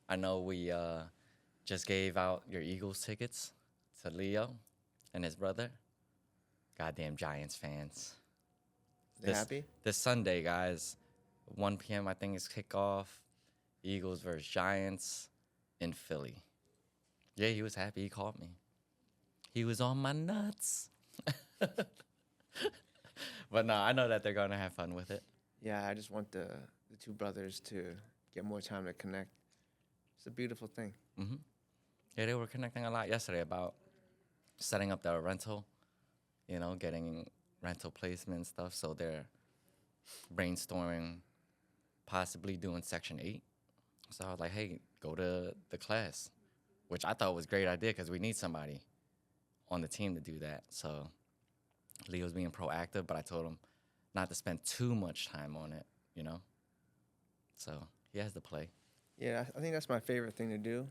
I know we just gave out your Eagles tickets to Leo and his brother. Goddamn Giants fans. They happy? This Sunday, guys, 1 p.m. I think is kickoff. Eagles versus Giants in Philly. Yeah, he was happy. He called me. He was on my nuts. But no, I know that they're going to have fun with it. Yeah, I just want the two brothers to get more time to connect. It's a beautiful thing. Mm-hmm. Yeah, they were connecting a lot yesterday about setting up their rental, getting rental placement and stuff. So they're brainstorming possibly doing Section 8. So I was like, hey, go to the class, which I thought was a great idea because we need somebody on the team to do that. So Leo's being proactive, but I told him not to spend too much time on it, So he has to play. Yeah, I think that's my favorite thing to do,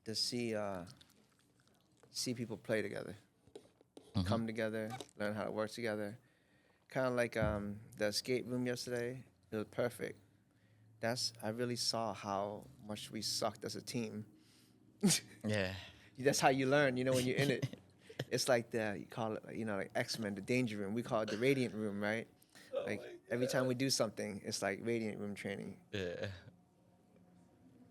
to see people play together, come together, learn how to work together. Kind of like the escape room yesterday. It was perfect. I really saw how much we sucked as a team. Yeah. That's how you learn, when you're in it. It's like you call it, like X-Men, the danger room. We call it the radiant room, right? Like every time we do something, it's like radiant room training. Yeah.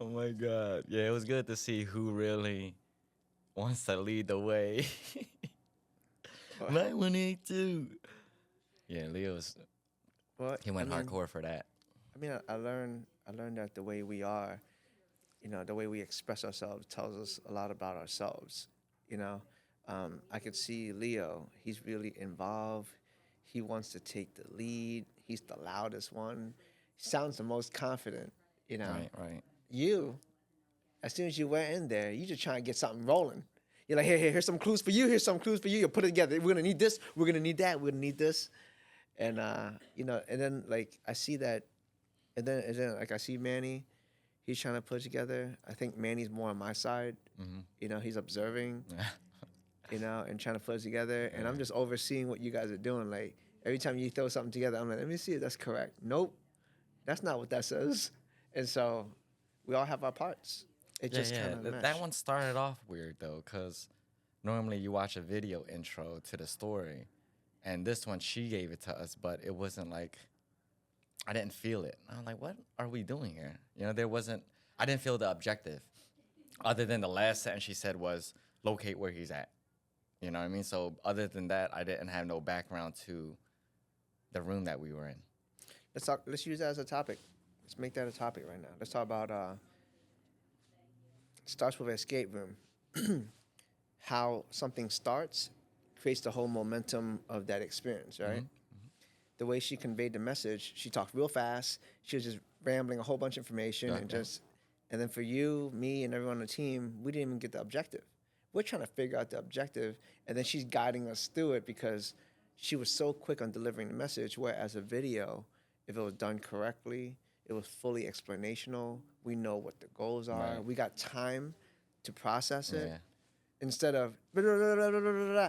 Oh my God. Yeah, it was good to see who really wants to lead the way. 9182. Yeah, Leo's. He went hardcore for that. I learned that the way we are, the way we express ourselves tells us a lot about ourselves. I could see Leo. He's really involved. He wants to take the lead. He's the loudest one. He sounds the most confident. Right. You, as soon as you went in there, you just trying to get something rolling. You're like, hey, here's some clues for you. Here's some clues for you. You put it together. We're gonna need this. We're gonna need that. We're gonna need this. And and then like I see that, and then like I see Manny. He's trying to put it together. I think Manny's more on my side. Mm-hmm. He's observing. And trying to put it together. And I'm just overseeing what you guys are doing. Like, every time you throw something together, I'm like, let me see if that's correct. Nope, that's not what that says. And so we all have our parts. It just kind of meshed. That one started off weird, though, because normally you watch a video intro to the story, and this one, she gave it to us, but it wasn't like, I didn't feel it. I'm like, what are we doing here? I didn't feel the objective, other than the last sentence she said was, locate where he's at. You know what I mean? So other than that, I didn't have no background to the room that we were in. Let's use that as a topic. Let's make that a topic right now. Let's talk about starts with escape room. How something starts creates the whole momentum of that experience, right? Mm-hmm. The way she conveyed the message, she talked real fast. She was just rambling a whole bunch of information and then for you, me, and everyone on the team, we didn't even get the objective. We're trying to figure out the objective, and then she's guiding us through it because she was so quick on delivering the message, whereas a video, if it was done correctly, it was fully explanational. We know what the goals are. Right. We got time to process it. Instead of, all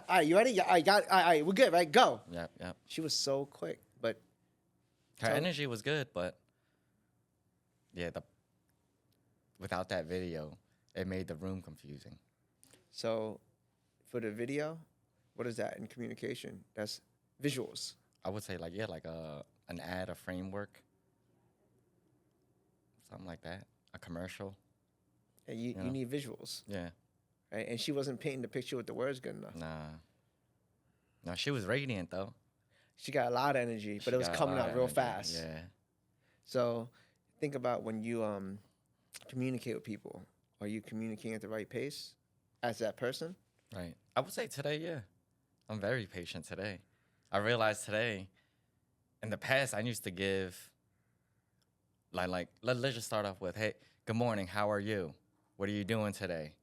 right, you ready? Yeah, I got it. All right, we're good, right? Go. Yep. She was so quick, but her energy was good, but without that video, it made the room confusing. So, for the video, what is that in communication? That's visuals. I would say like an ad, a framework, something like that, a commercial. And you need visuals. Yeah. Right? And she wasn't painting the picture with the words good enough. No, she was radiant though. She got a lot of energy, but it was coming out real fast. Yeah. So, think about when you communicate with people. Are you communicating at the right pace? As that person? Right. I would say today, yeah. I'm very patient today. I realized today, in the past, I used to give, let's just start off with, hey, good morning, how are you? What are you doing today?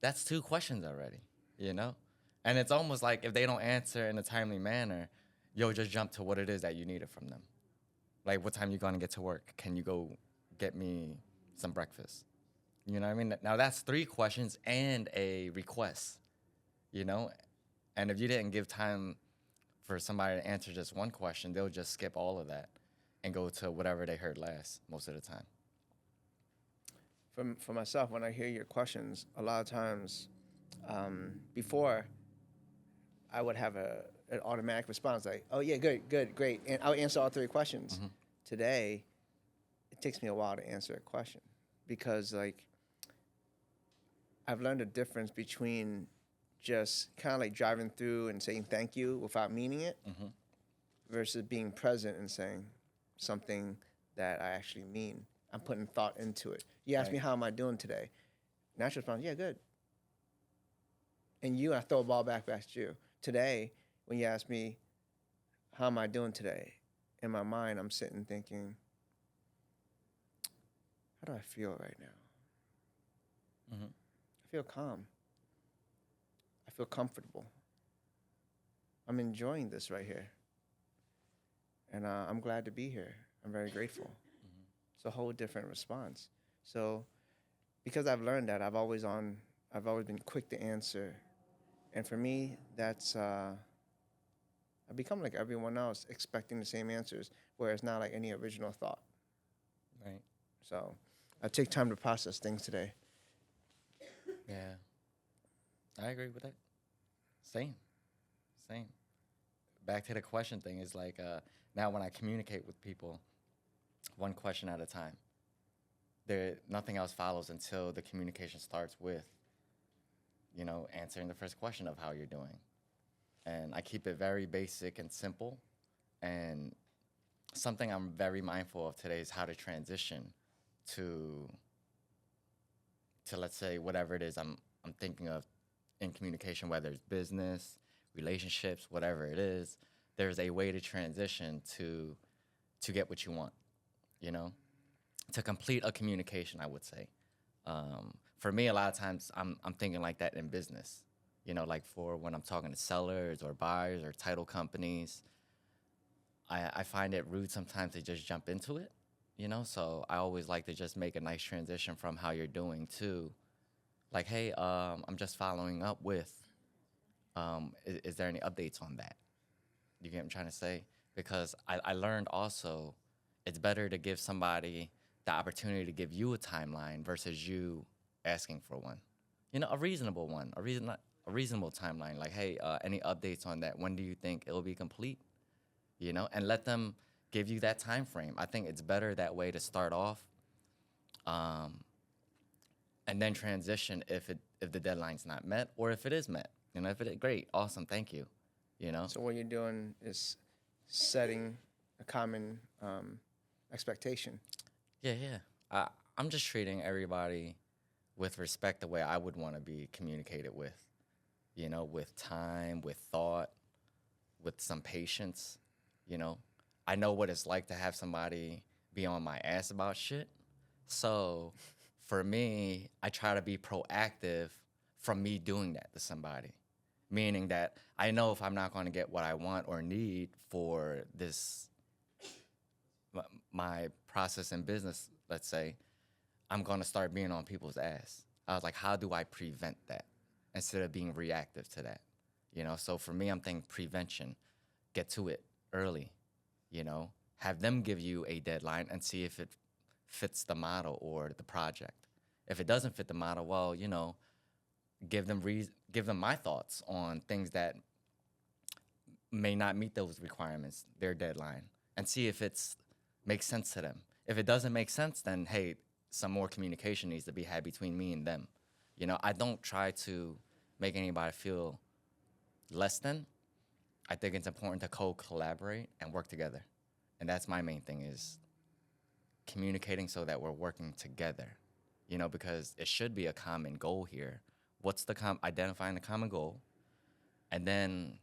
That's 2 questions already, And it's almost like if they don't answer in a timely manner, you'll just jump to what it is that you needed from them. Like, what time you going to get to work? Can you go get me some breakfast? You know what I mean? Now, that's 3 questions and a request, And if you didn't give time for somebody to answer just one question, they'll just skip all of that and go to whatever they heard last most of the time. for myself, when I hear your questions, a lot of times, before I would have an automatic response like, "Oh yeah, good, great," and I would answer all three questions. Today, it takes me a while to answer a question because like I've learned the difference between just kind of like driving through and saying thank you without meaning it versus being present and saying something that I actually mean. I'm putting thought into it. You ask me, how am I doing today? Natural response, yeah, good. And I throw a ball back at you. Today, when you ask me, how am I doing today? In my mind, I'm sitting thinking, how do I feel right now? I feel calm. I feel comfortable. I'm enjoying this right here. And I'm glad to be here. I'm very grateful. It's a whole different response. So because I've learned that, I've always been quick to answer. And for me, that's, I've become like everyone else, expecting the same answers, where it's not like any original thought. Right. So I take time to process things today. Yeah. I agree with that. Same. Back to the question thing is like, now when I communicate with people, one question at a time. Nothing else follows until the communication starts with, answering the first question of how you're doing. And I keep it very basic and simple. And something I'm very mindful of today is how to transition to let's say whatever it is I'm thinking of in communication, whether it's business, relationships, whatever it is. There's a way to transition to get what you want, to complete a communication, I would say. For me, a lot of times I'm thinking like that in business, like for when I'm talking to sellers or buyers or title companies, I find it rude sometimes to just jump into it, so I always like to just make a nice transition from how you're doing to like, hey, I'm just following up with, is there any updates on that? You get what I'm trying to say? Because I learned also it's better to give somebody the opportunity to give you a timeline versus you asking for one. A reasonable one, a reasonable timeline. Like, hey, any updates on that? When do you think it'll be complete? And let them give you that time frame. I think it's better that way to start off, and then transition if the deadline's not met or if it is met. If it is great, awesome, thank you. So what you're doing is setting a common expectation. Yeah. I'm just treating everybody with respect the way I would want to be communicated with, with time, with thought, with some patience, I know what it's like to have somebody be on my ass about shit. So for me, I try to be proactive from me doing that to somebody. Meaning that I know if I'm not going to get what I want or need for this, my process in business, let's say, I'm going to start being on people's ass. I was like, how do I prevent that instead of being reactive to that? So for me, I'm thinking prevention. Get to it early, have them give you a deadline and see if it fits the model or the project. If it doesn't fit the model, well, give them my thoughts on things that may not meet those requirements, their deadline, and see if it's makes sense to them. If it doesn't make sense, then hey, some more communication needs to be had between me and them. I don't try to make anybody feel less than. I think it's important to co-collaborate and work together. And that's my main thing is communicating so that we're working together, because it should be a common goal here. What's identifying the common goal, and then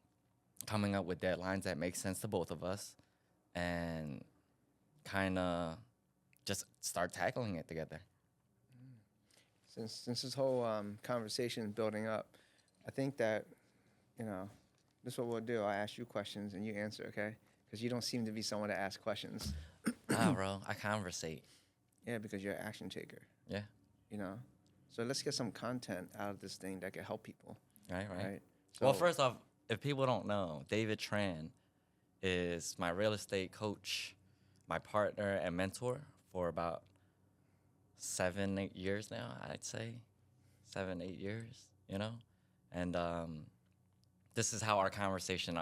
coming up with deadlines that make sense to both of us, and kind of just start tackling it together. Since this whole conversation is building up, I think that, this is what we'll do. I'll ask you questions and you answer, okay? Because you don't seem to be someone to ask questions. Nah, bro, I conversate. Yeah, because you're an action taker. Yeah. So let's get some content out of this thing that can help people. Right. So, Well, first off, if people don't know, David Tran is my real estate coach, my partner and mentor for about 7, 8 years now, I'd say. 7, 8 years, you know? And this is how our conversation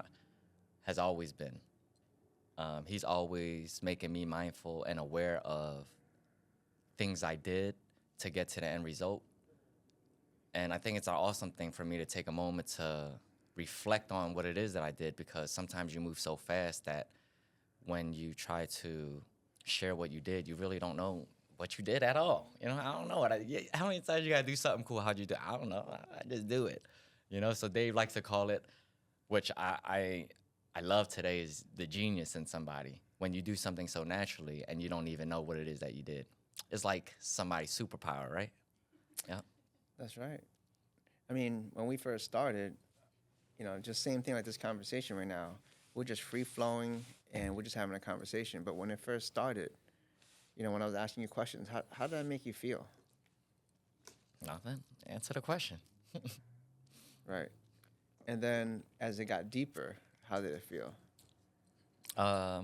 has always been. He's always making me mindful and aware of things I did to get to the end result. And I think it's an awesome thing for me to take a moment to reflect on what it is that I did, because sometimes you move so fast that when you try to share what you did, you really don't know what you did at all. You know, I don't know how many times you gotta do something cool. How'd you do? I don't know. I just do it. You know. So Dave likes to call it, which I love today, is the genius in somebody. When you do something so naturally and you don't even know what it is that you did. It's like somebody's superpower, right? Yeah. That's right. I mean, when we first started, you know, just same thing like this conversation right now. We're just free flowing and we're just having a conversation. But when it first started, you know, when I was asking you questions, how did that make you feel? Nothing. Answer the question. Right. And then as it got deeper, how did it feel?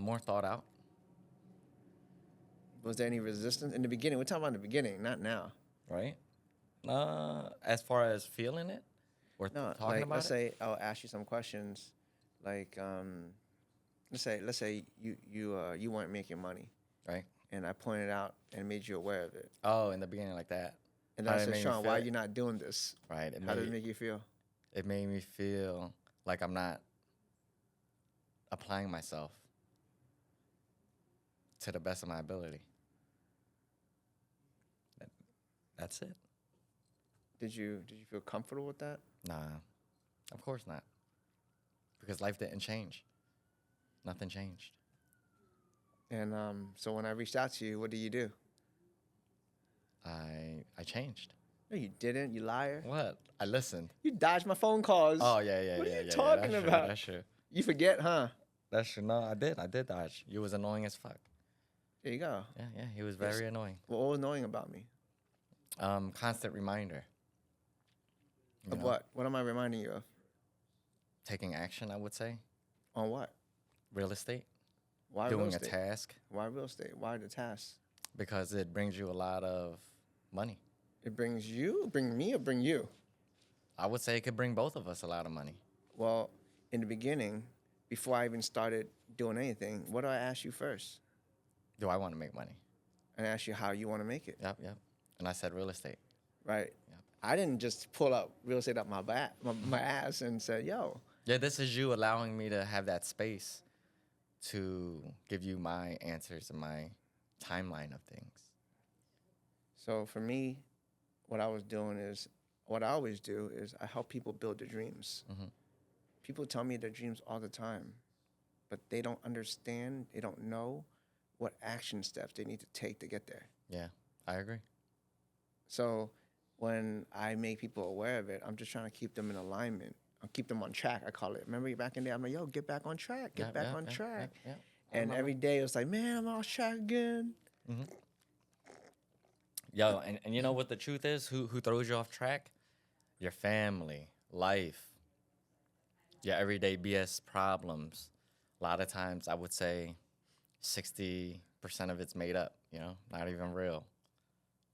More thought out. Was there any resistance in the beginning? We're talking about the beginning, not now. Right? As far as feeling it or No, talking like about let's it. say I'll ask you some questions, like let's say you weren't making money, Right? and I pointed out and made you aware of it, Oh, in the beginning like that. and How I did it said, make me Sean, why are feel? you not doing this? Right. How did it make you feel? It made me feel like I'm not applying myself to the best of my ability. That's it. Did you feel comfortable with that? Nah, of course not. Because life didn't change. Nothing changed. And so when I reached out to you, what did you do? I changed. No, you didn't. You liar. What? I listened. You dodged my phone calls. Oh yeah. What are you Yeah, talking that's about? True, that's true. You forget, huh? That's true. No, I did. I did dodge. You was annoying as fuck. There you go. Yeah. He was very annoying. What was annoying about me? Constant reminder. You Of know, what? What am I reminding you of? taking action, I would say. On what? Real estate. Why real Doing a estate? task. Why real estate? Why the task? Because it brings you a lot of money. It brings you, bring me, or bring you? I would say it could bring both of us a lot of money. Well, in the beginning, before I even started doing anything, what do I ask you first? Do I want to make money? And I ask you how you want to make it, Yep. And I said real estate. right? Yep. I didn't just pull up real estate up my ass and say, yo. Yeah, this is you allowing me to have that space to give you my answers and my timeline of things. So for me, what I was doing is, what I always do is I help people build their dreams. Mm-hmm. People tell me their dreams all the time, but they don't understand, they don't know what action steps they need to take to get there. Yeah, I agree. So when I make people aware of it, I'm just trying to keep them in alignment. I'll keep them on track, I call it. Remember back in the day, I'm like, yo, get back on track, get back on track. Yeah. And every day it was like, man, I'm off track again. Mm-hmm. Yo, and you know what the truth is? Who throws you off track? Your family, life, your everyday BS problems. A lot of times, I would say 60% of it's made up, you know, not even real.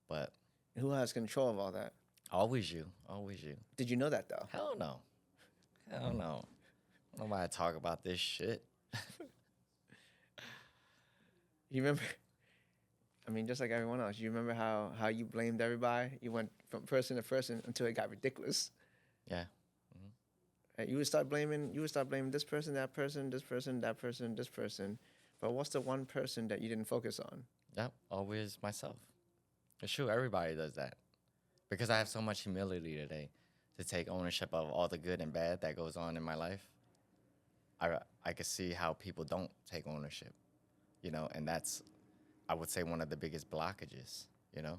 But Who has control of all that? always you. Did you know that though? Hell no. I don't know why I talk about this shit. You remember? I mean, just like everyone else, you remember how you blamed everybody? You went from person to person until it got ridiculous. Yeah. Right? You would start blaming this person, that person, this person, that person, this person. But what's the one person that you didn't focus on? Yep, always myself. It's true, everybody does that. Because I have so much humility today to take ownership of all the good and bad that goes on in my life. I can see how people don't take ownership, you know, and that's, I would say, one of the biggest blockages, you know?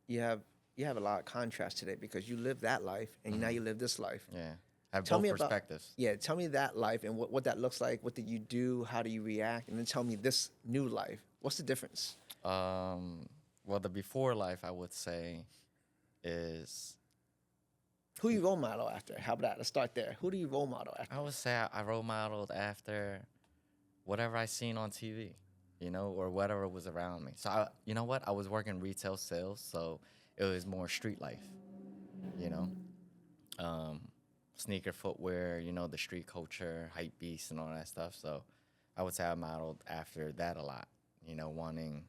You have a lot of contrast today because you live that life and now you live this life. Yeah, I have Tell both me about- perspectives. Yeah, tell me that life and what that looks like. What did you do? How do you react? And then tell me this new life. What's the difference? Well, the before life, I would say, is, Who you role model after? How about that? Let's start there. Who do you role model after? I would say I role modeled after whatever I seen on TV. you know, or whatever was around me. So you know what? I was working retail sales, so it was more street life, you know, um, sneaker footwear, you know, the street culture, hype beasts, and all that stuff. So I would say I modeled after that a lot, you know, wanting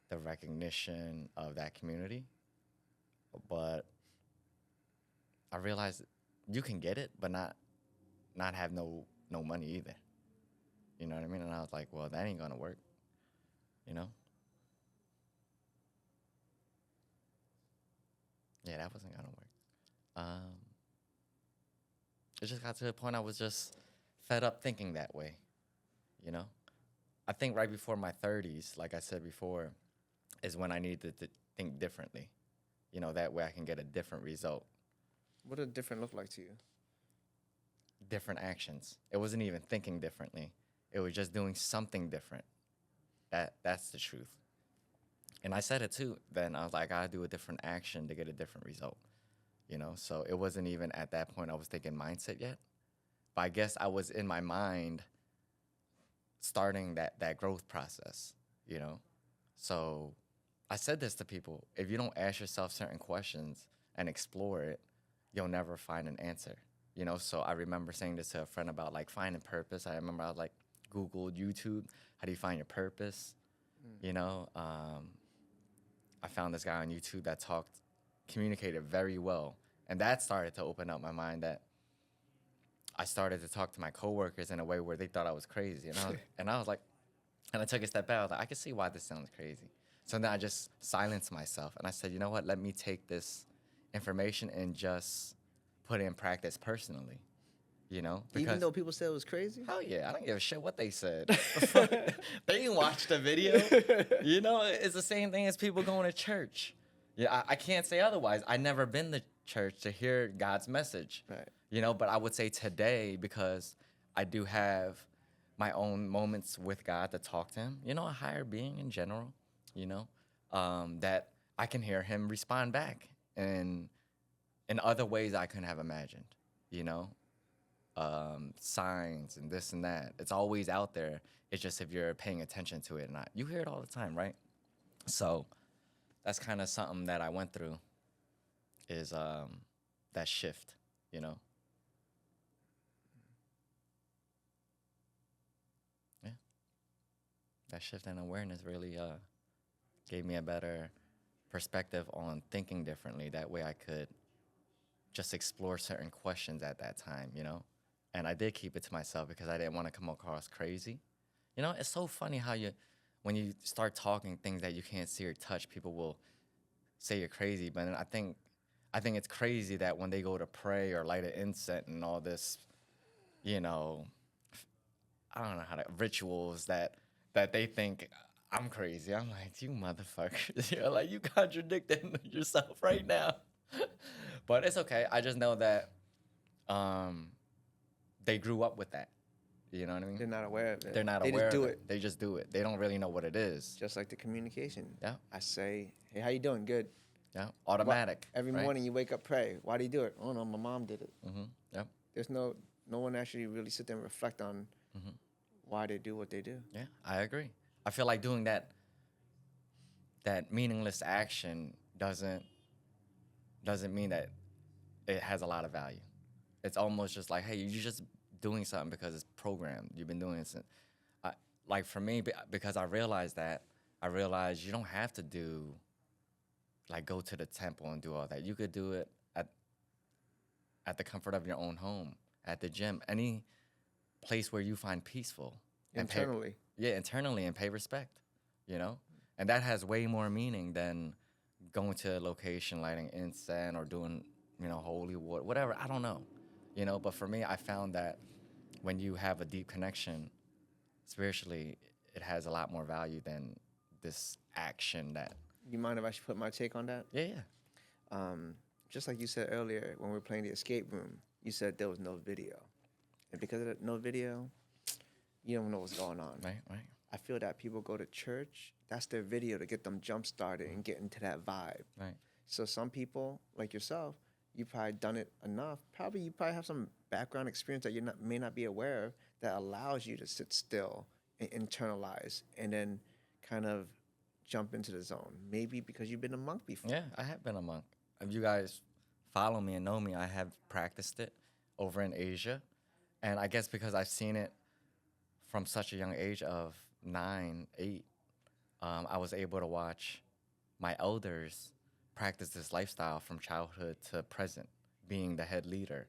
the recognition of that community. But I realized you can get it, but not have no money either. You know what I mean? And I was like, well, that ain't gonna work. You know? Yeah, that wasn't gonna work. Um, it just got to the point I was just fed up thinking that way. You know? I think right before my 30s, like I said before, is when I needed to think differently. You know, that way I can get a different result, What did different look like to you? different actions. It wasn't even thinking differently. It was just doing something different. That's the truth. And I said it too. Then I was like, I gotta do a different action to get a different result. You know, so it wasn't even at that point I was thinking mindset yet. But I guess I was in my mind starting that growth process, you know. So I said this to people. If you don't ask yourself certain questions and explore it, you'll never find an answer. You know, so I remember saying this to a friend about like finding purpose. I remember I was like Googled YouTube, how do you find your purpose? You know, I found this guy on YouTube that communicated very well. And that started to open up my mind that I started to talk to my coworkers in a way where they thought I was crazy. And I was like, and I took a step back. I was like, I can see why this sounds crazy. So then I just silenced myself. And I said, you know what? Let me take this information and just put it in practice personally. You know? Even though people said it was crazy? Hell yeah, I don't give a shit what they said. They didn't watch the video. You know, it's the same thing as people going to church. Yeah, I can't say otherwise. I never been to church to hear God's message. Right. You know, but I would say today, because I do have my own moments with God to talk to him, you know, a higher being in general, you know, that I can hear him respond back in other ways I couldn't have imagined, you know. Signs and this and that. It's always out there. It's just if you're paying attention to it or not. You hear it all the time, right? So that's kind of something that I went through is that shift, you know? Yeah. That shift in awareness really gave me a better perspective on thinking differently. That way I could just explore certain questions at that time, you know? And I did keep it to myself because I didn't want to come across crazy. You know, it's so funny how when you start talking things that you can't see or touch, people will say you're crazy. But I think it's crazy that when they go to pray or light an incense and all this, you know, I don't know rituals that they think I'm crazy. I'm like, you motherfuckers, you're like, you contradicting yourself right now. But it's okay. I just know that they grew up with that. You know what I mean? They're not aware of it. They're not they aware just do of it. They just do it. They don't really know what it is. Just like the communication. Yeah. I say, hey, how you doing? Good. Yeah. Automatic. Every right? morning you wake up, pray. Why do you do it? Oh, no, my mom did it. Mm-hmm. Yeah. There's no one actually really sit there and reflect on why they do what they do. Yeah, I agree. I feel like doing that meaningless action doesn't mean that it has a lot of value. It's almost just like, hey, you're just doing something because it's programmed. You've been doing it since. Like for me, because I realized you don't have to go to the temple and do all that. You could do it at the comfort of your own home, at the gym, any place where you find peaceful. Internally. Internally, and pay respect, you know? And that has way more meaning than going to a location, lighting incense, or doing, holy water, whatever. I don't know, But for me, I found that when you have a deep connection spiritually, it has a lot more value than this action that. You mind if I should put my take on that? Yeah. Just like you said earlier when we were playing the escape room, you said there was no video. And because of that no video, you don't know what's going on. Right. I feel that people go to church, that's their video to get them jump started and get into that vibe. Right. So some people, like yourself, you probably done it enough. You probably have some background experience that you may not be aware of that allows you to sit still and internalize and then kind of jump into the zone? Maybe because you've been a monk before. Yeah, I have been a monk. If you guys follow me and know me, I have practiced it over in Asia. And I guess because I've seen it from such a young age of 9, 8, I was able to watch my elders practice this lifestyle from childhood to present, being the head leader,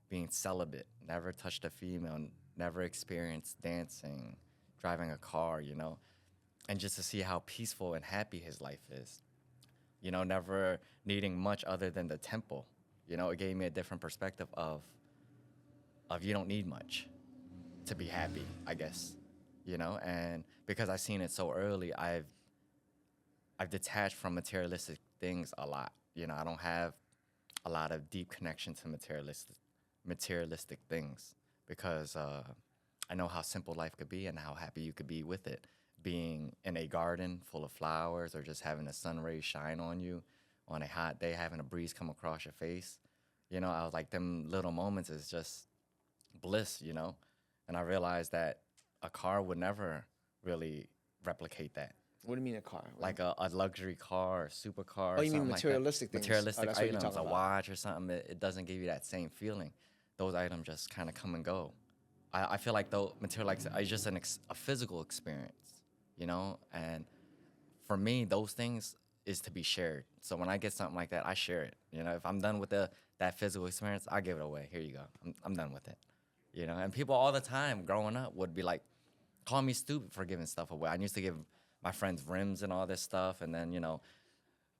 being celibate, never touched a female, never experienced dancing, driving a car, and just to see how peaceful and happy his life is. Never needing much other than the temple. It gave me a different perspective of you don't need much to be happy, I guess. And because I've seen it so early, I've detached from materialistic things a lot. I don't have a lot of deep connection to materialistic things because I know how simple life could be and how happy you could be with it. Being in a garden full of flowers or just having the sun rays shine on you on a hot day, having a breeze come across your face. I was like, them little moments is just bliss, And I realized that a car would never really replicate that. What do you mean a car? Like a luxury car or supercar. Oh, you mean something materialistic like that. things? Materialistic That's what you're items, talking a about. watch or something, it doesn't give you that same feeling. Those items just kind of come and go. I feel like though materialistic is just a physical experience, And for me, those things is to be shared. So when I get something like that, I share it. If I'm done with that physical experience, I give it away. Here you go. I'm done with it. And people all the time growing up would be like, call me stupid for giving stuff away. I used to give my friends rims and all this stuff. And then,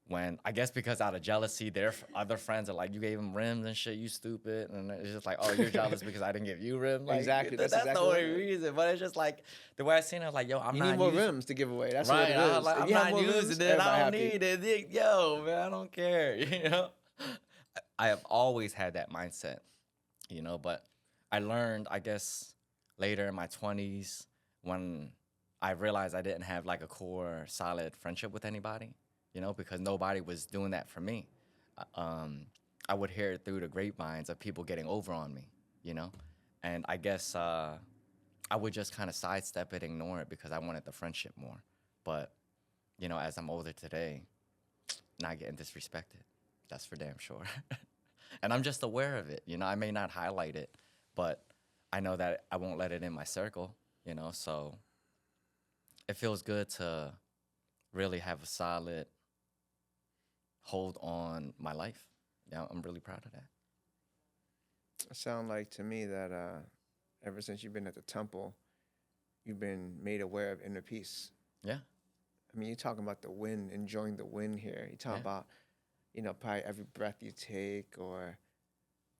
when I guess because out of jealousy, their other friends are like, you gave them rims and shit, you stupid. And it's just like, oh, you're jealous because I didn't give you rims. Like, Exactly. That's exactly the only reason. But it's just like the way I seen it, like, yo, I'm you not need more using, rims to give away. That's right, what it is. Like, If I'm you have not more using rims, it. I don't everybody happy. need it. Yo, man, I don't care. I have always had that mindset, but I learned, I guess, later in my 20s when I realized I didn't have like a core, solid friendship with anybody, because nobody was doing that for me. I would hear it through the grapevines of people getting over on me, and I guess I would just kind of sidestep it, ignore it because I wanted the friendship more. But, as I'm older today, not getting disrespected. That's for damn sure. And I'm just aware of it. I may not highlight it, but I know that I won't let it in my circle, so it feels good to really have a solid hold on my life. Yeah, I'm really proud of that. It sounds like to me that ever since you've been at the temple, you've been made aware of inner peace. Yeah. I mean, you're talking about the wind, enjoying the wind here. You're talking about, probably every breath you take or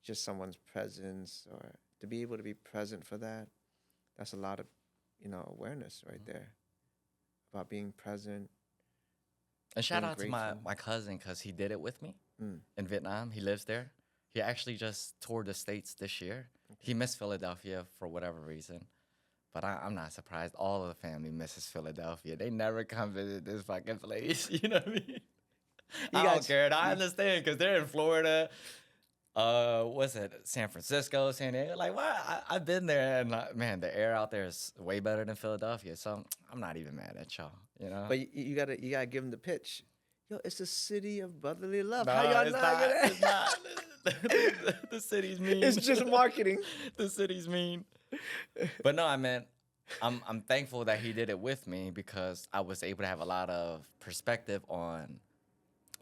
just someone's presence or to be able to be present for that. That's a lot of, awareness right there about being present. And shout out grateful. to my cousin because he did it with me in Vietnam. He lives there. He actually just toured the States this year. Okay. He missed Philadelphia for whatever reason. But I'm not surprised. All of the family misses Philadelphia. They never come visit this fucking place. You know what I mean? I don't care. I understand because they're in Florida. What's it? San Francisco, San Diego. Like, why? I've been there, and man, the air out there is way better than Philadelphia. So I'm not even mad at y'all. But you gotta give them the pitch. Yo, it's a city of brotherly love. No, how y'all it's not? not. It's not. The city's mean. It's just marketing. The city's mean. But no, I'm thankful that he did it with me because I was able to have a lot of perspective on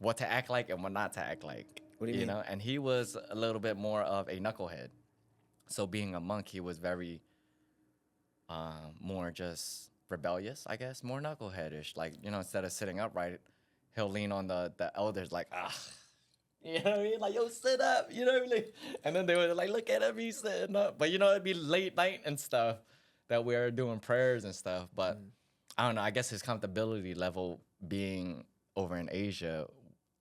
what to act like and what not to act like. What do you mean? And he was a little bit more of a knucklehead. So being a monk, he was very more just rebellious, I guess, more knuckleheadish. Like, instead of sitting upright, he'll lean on the elders like, you know what I mean? Like, yo, sit up, you know what I mean? And then they were like, look at him, he's sitting up. But, it'd be late night and stuff that we were doing prayers and stuff. But I don't know, I guess his comfortability level being over in Asia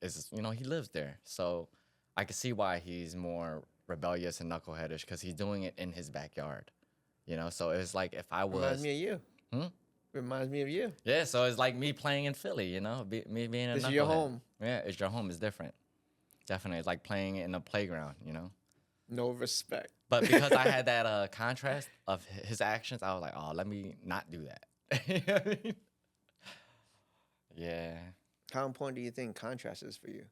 is, he lives there. So I can see why he's more rebellious and knuckleheadish because he's doing it in his backyard. So it's like if I was... Reminds me of you. Reminds me of you. Yeah, so it's like me playing in Philly, me being a This knucklehead. is your home. Yeah, it's your home. It's different. Definitely. It's like playing in a playground, No respect. But because I had that contrast of his actions, I was like, oh, let me not do that. You know what I mean? Yeah, How important do you think contrast is for you?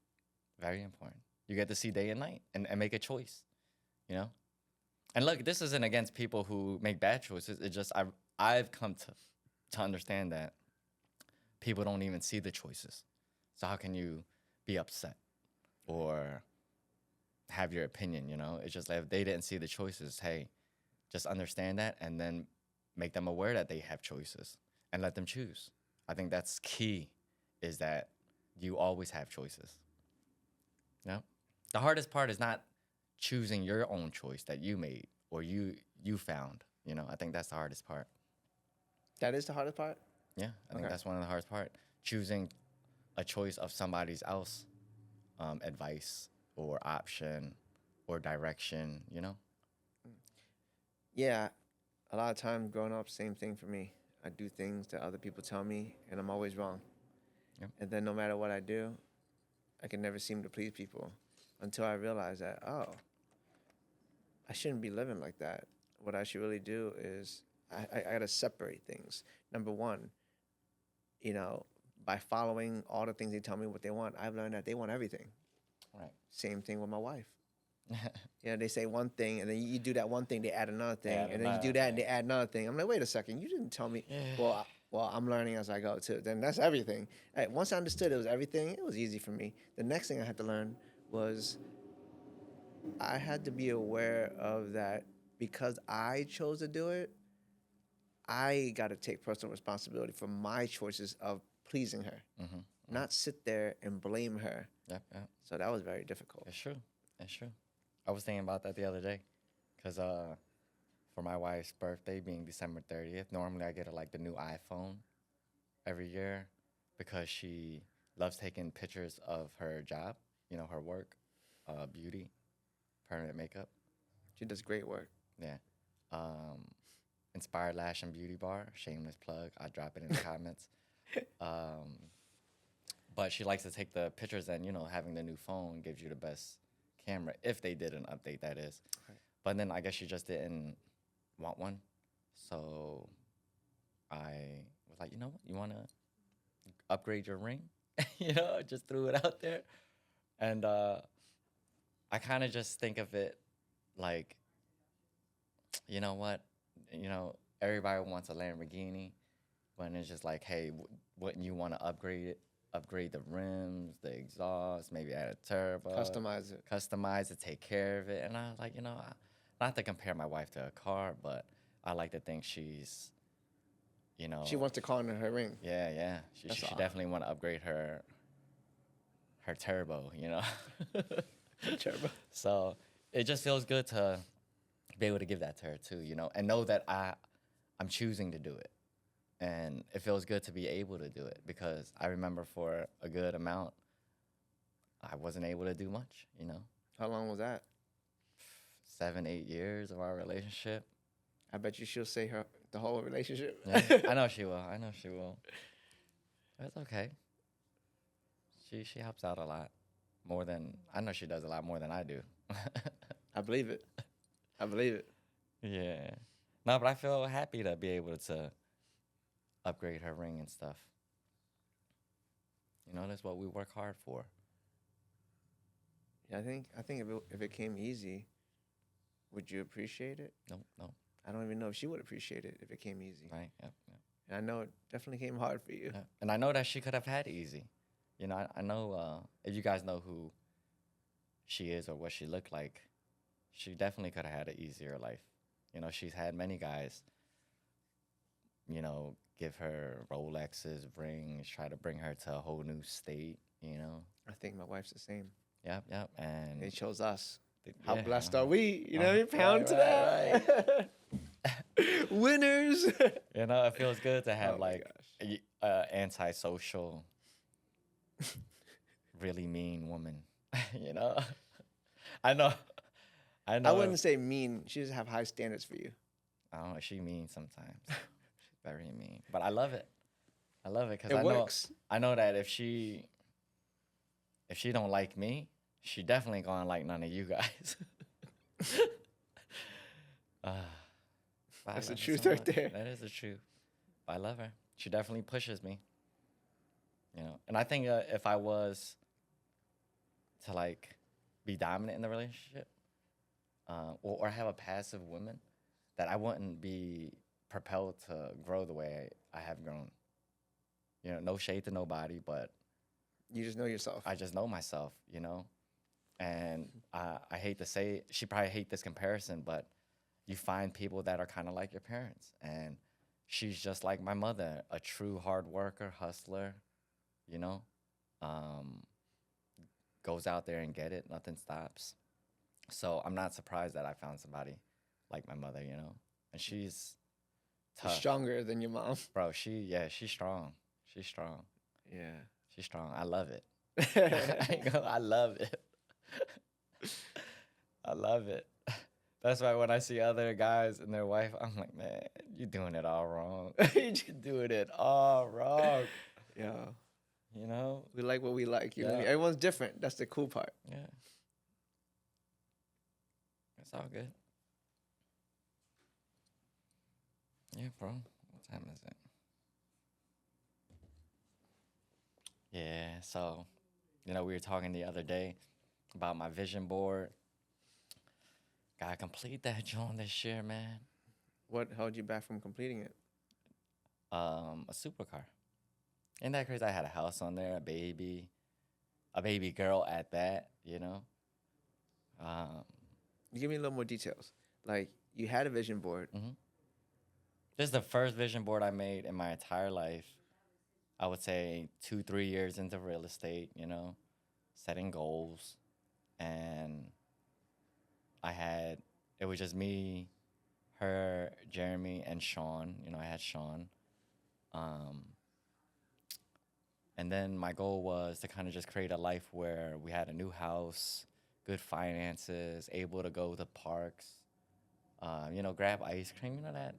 very important. You get to see day and night and make a choice, you know? And look, this isn't against people who make bad choices. It's just I've come to understand that people don't even see the choices. So how can you be upset or have your opinion, you know? It's just like if they didn't see the choices, hey, just understand that and then make them aware that they have choices and let them choose. I think that's key, is that you always have choices. Yeah. The hardest part is not choosing your own choice that you made or you found. You know, I think that's the hardest part. That is the hardest part. Yeah, I think Okay. that's one of the hardest part. Choosing a choice of somebody's else advice or option or direction. You know. Yeah, a lot of times growing up, same thing for me. I do things that other people tell me, and I'm always wrong. Yep. And then no matter what I do, I can never seem to please people until I realize that, oh, I shouldn't be living like that. What I should really do is I got to separate things. Number one, you know, by following all the things they tell me what they want, I've learned that they want everything. Right. Same thing with my wife. You know, they say one thing, and then you do that one thing, they add another thing, add and then you do another that, and thing. they add another thing. I'm like, wait a second, you didn't tell me. Yeah. Well, I'm learning as I go too. Then that's everything. Once I understood it was everything, it was easy for me. The next thing I had to learn was I had to be aware of that because I chose to do it. I got to take personal responsibility for my choices of pleasing her, Mm-hmm. not sit there and blame her. Yep. Yep. So that was very difficult. It's true. It's true. I was thinking about that the other day, cause for my wife's birthday being December 30th, normally I get her like the new iPhone every year, because she loves taking pictures of her job, you know, her work, beauty, permanent makeup. She does great work. Yeah. Um, Inspired Lash and Beauty Bar, shameless plug. I drop it in the comments. But she likes to take the pictures, and, you know, having the new phone gives you the best camera, if they did an update, that is. Right. But then I guess she just didn't want one. So I was like, you know what? You want to upgrade your ring? You know, I just threw it out there. And I kind of just think of it like, you know what? You know, everybody wants a Lamborghini, when it's just like, hey, wouldn't you want to upgrade it? Upgrade the rims, the exhaust, maybe add a turbo, customize it, take care of it. And I was like, you know, not to compare my wife to a car, but I like to think she's, you know, She wants to call in her ring. yeah, yeah. She That's awesome. definitely want to upgrade her turbo, you know. Turbo. So it just feels good to be able to give that to her too, you know, and know that I'm choosing to do it. And it feels good to be able to do it, because I remember for a good amount, I wasn't able to do much, you know. How long was that? 7, 8 years of our relationship. I bet you she'll say the whole relationship. Yeah, I know she will. I know she will. It's okay. She helps out a lot, more than I know. She does a lot more than I do. I believe it. I believe it. Yeah. No, but I feel happy to be able to upgrade her ring and stuff. You know, that's what we work hard for. Yeah, I think if it came easy, would you appreciate it? No, no. I don't even know if she would appreciate it if it came easy. Right. Yep. Yep. And I know it definitely came hard for you. Yeah. And I know that she could have had it easy. You know, I know if you guys know who she is or what she looked like, she definitely could have had an easier life. You know, she's had many guys, you know, give her Rolexes, rings, try to bring her to a whole new state, you know. I think my wife's the same. Yep, yep. And They chose us. th- How yeah, blessed are we? You know, Uh-huh. pound Right, to right, that. Winners. you know, it feels good to have Oh my like antisocial, really mean woman. You know, I know, I know. I wouldn't say mean. She just have high standards for you. I don't know. She mean sometimes. She's very mean, but I love it. I love it because It works. I know that if she don't like me, she definitely gonna like none of you guys. But I That's the love her truth so right much. there. That is the truth. But I love her. She definitely pushes me. you know. And I think if I was to like be dominant in the relationship, or have a passive woman, that I wouldn't be propelled to grow the way I have grown. You know, no shade to nobody, but You just know yourself. I just know myself, you know. And I hate to say, she probably hate this comparison, but you find people that are kind of like your parents, and she's just like my mother, a true hard worker, hustler, you know. Um, Goes out there and get it, nothing stops. So I'm not surprised that I found somebody like my mother, you know. And she's You're tough, stronger than your mom. bro. She's strong. She's strong. Yeah. She's strong. I love it. I love it. I love it. That's why when I see other guys and their wife, I'm like, man, you're doing it all wrong. You're doing it all wrong. Yeah. You know? We like what we like. You know? Yeah. Everyone's different. That's the cool part. Yeah. It's all good. Yeah, bro. What time is it? Yeah, so, you know, we were talking the other day about my vision board. Gotta complete that joint this year, man. What held you back from completing it? A supercar. Ain't that crazy? I had a house on there, a baby girl at that, you know? You give me a little more details. Like, you had a vision board. This is the first vision board I made in my entire life. I would say 2-3 years into real estate, you know, setting goals. And it was just me, her, Jeremy, and Sean. You know, I had Sean. And then my goal was to kind of just create a life where we had a new house, good finances, able to go to parks, you know, grab ice cream, you know,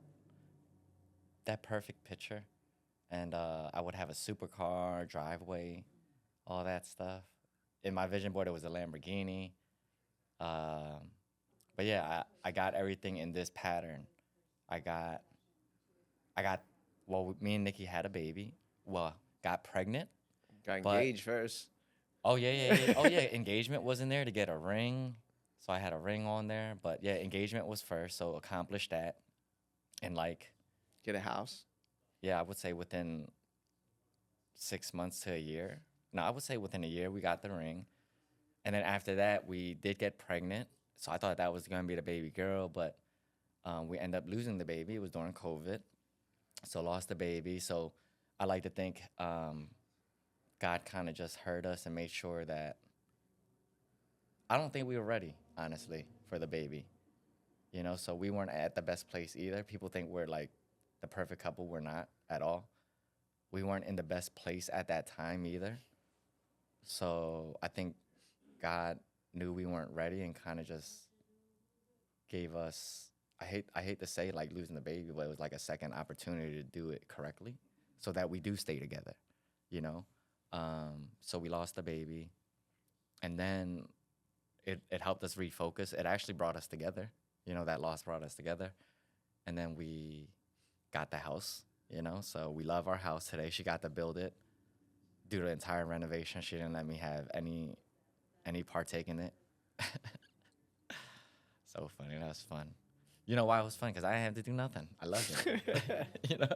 that perfect picture. And I would have a supercar, driveway, all that stuff. In my vision board, it was a Lamborghini. But yeah, I got everything in this pattern. I got, well, me and Nikki had a baby. Well, got pregnant. Got But- engaged first. Oh, yeah. Oh, yeah, engagement was in there to get a ring. So I had a ring on there. But yeah, engagement was first, so accomplished that. And like, Get a house. yeah, I would say within 6 months to a year. No, I would say within a year we got the ring. And then after that, we did get pregnant. So I thought that was going to be the baby girl, but we ended up losing the baby. It was during COVID. So lost the baby. So I like to think God kind of just heard us and made sure that I don't think we were ready, honestly, for the baby. You know, so we weren't at the best place either. People think we're like the perfect couple. We're not at all. We weren't in the best place at that time either. So I think God knew we weren't ready and kind of just gave us, I hate to say like losing the baby, but it was like a second opportunity to do it correctly so that we do stay together, you know? So we lost the baby, and then it helped us refocus. It actually brought us together, you know, that loss brought us together. And then we got the house, you know? So we love our house today. She got to build it, do the entire renovation. She didn't let me have any partake in it. So funny. That was fun. You know why it was fun? Because I didn't have to do nothing. I loved it. You know,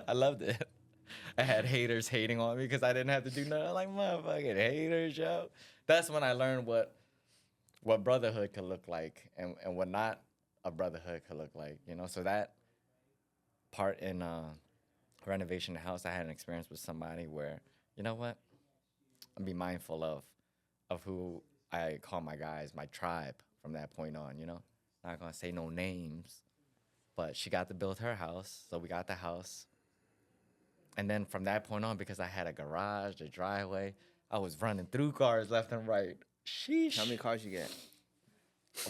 I loved it. I had haters hating on me because I didn't have to do nothing. I'm like, motherfucking haters, yo. That's when I learned what brotherhood could look like and what not a brotherhood could look like, you know? So that part in renovation of the house, I had an experience with somebody where, you know what? I'm be mindful of who I call my guys, my tribe from that point on, you know? Not gonna say no names, but she got to build her house, so we got the house. And then from that point on, because I had a garage, a driveway, I was running through cars left and right. Sheesh. How many cars you get?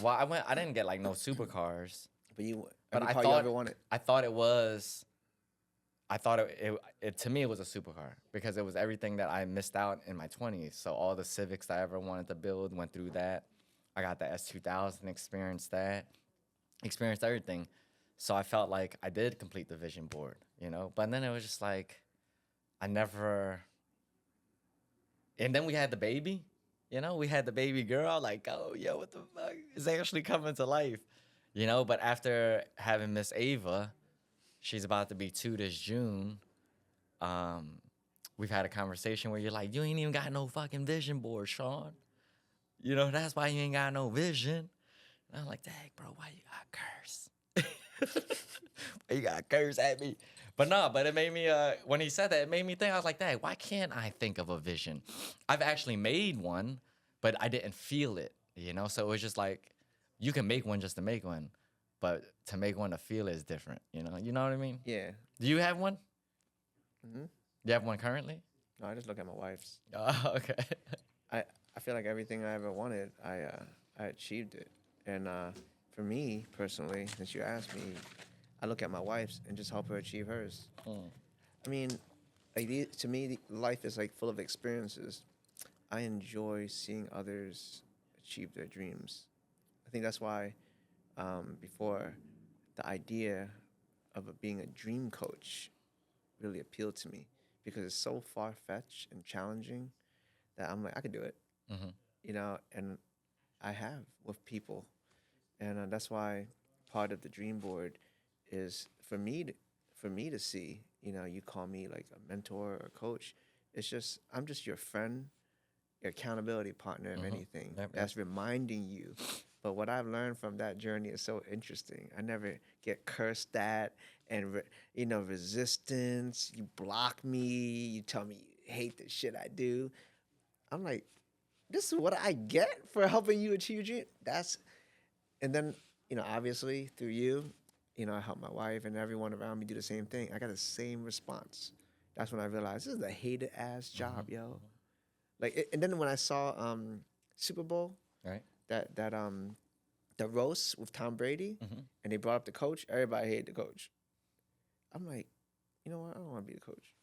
Well, I didn't get like no supercars. But you, But every I car thought you ever wanted. I thought it to me it was a supercar because it was everything that I missed out in my 20s. So all the Civics I ever wanted to build went through that. I got the S2000, experienced everything. So I felt like I did complete the vision board, you know. But then it was just like I never And then we had the baby. You know, we had the baby girl. Like, oh, yo, what the fuck? It's actually coming to life. You know, but after having Miss Ava, she's about to be 2 this June. We've had a conversation where you're like, you ain't even got no fucking vision board, Sean. You know, that's why you ain't got no vision. And I'm like, dang, bro, why you got curse? Why you got curse at me? But no, but it made me, when he said that, it made me think, I was like, dang, why can't I think of a vision? I've actually made one, but I didn't feel it, you know? So it was just like, you can make one just to make one, but to make one to feel it is different, you know? You know what I mean? Yeah. Do you have one? Mm-hmm. You have one currently? No, I just look at my wife's. Oh, okay. I feel like everything I ever wanted, I achieved it. And for me personally, since you asked me, I look at my wife's and just help her achieve hers. I mean, like to me, life is like full of experiences. I enjoy seeing others achieve their dreams. I think that's why before the idea of being a dream coach really appealed to me, because it's so far-fetched and challenging that I'm like, I could do it, you know, and I have with people. And that's why part of the dream board is for me to see, you know, you call me like a mentor or a coach. It's just, I'm just your friend, your accountability partner, if anything. That's reminding you. But what I've learned from that journey is so interesting. I never get cursed at and, you know, resistance. You block me. You tell me you hate the shit I do. I'm like, this is what I get for helping you achieve your dream. And then, you know, obviously through you, you know, I help my wife and everyone around me do the same thing. I got the same response. That's when I realized this is a hated ass job, yo. Like, and then when I saw Super Bowl, Right. the roast with Tom Brady, and they brought up the coach, everybody hated the coach. I'm like, you know what? I don't want to be the coach.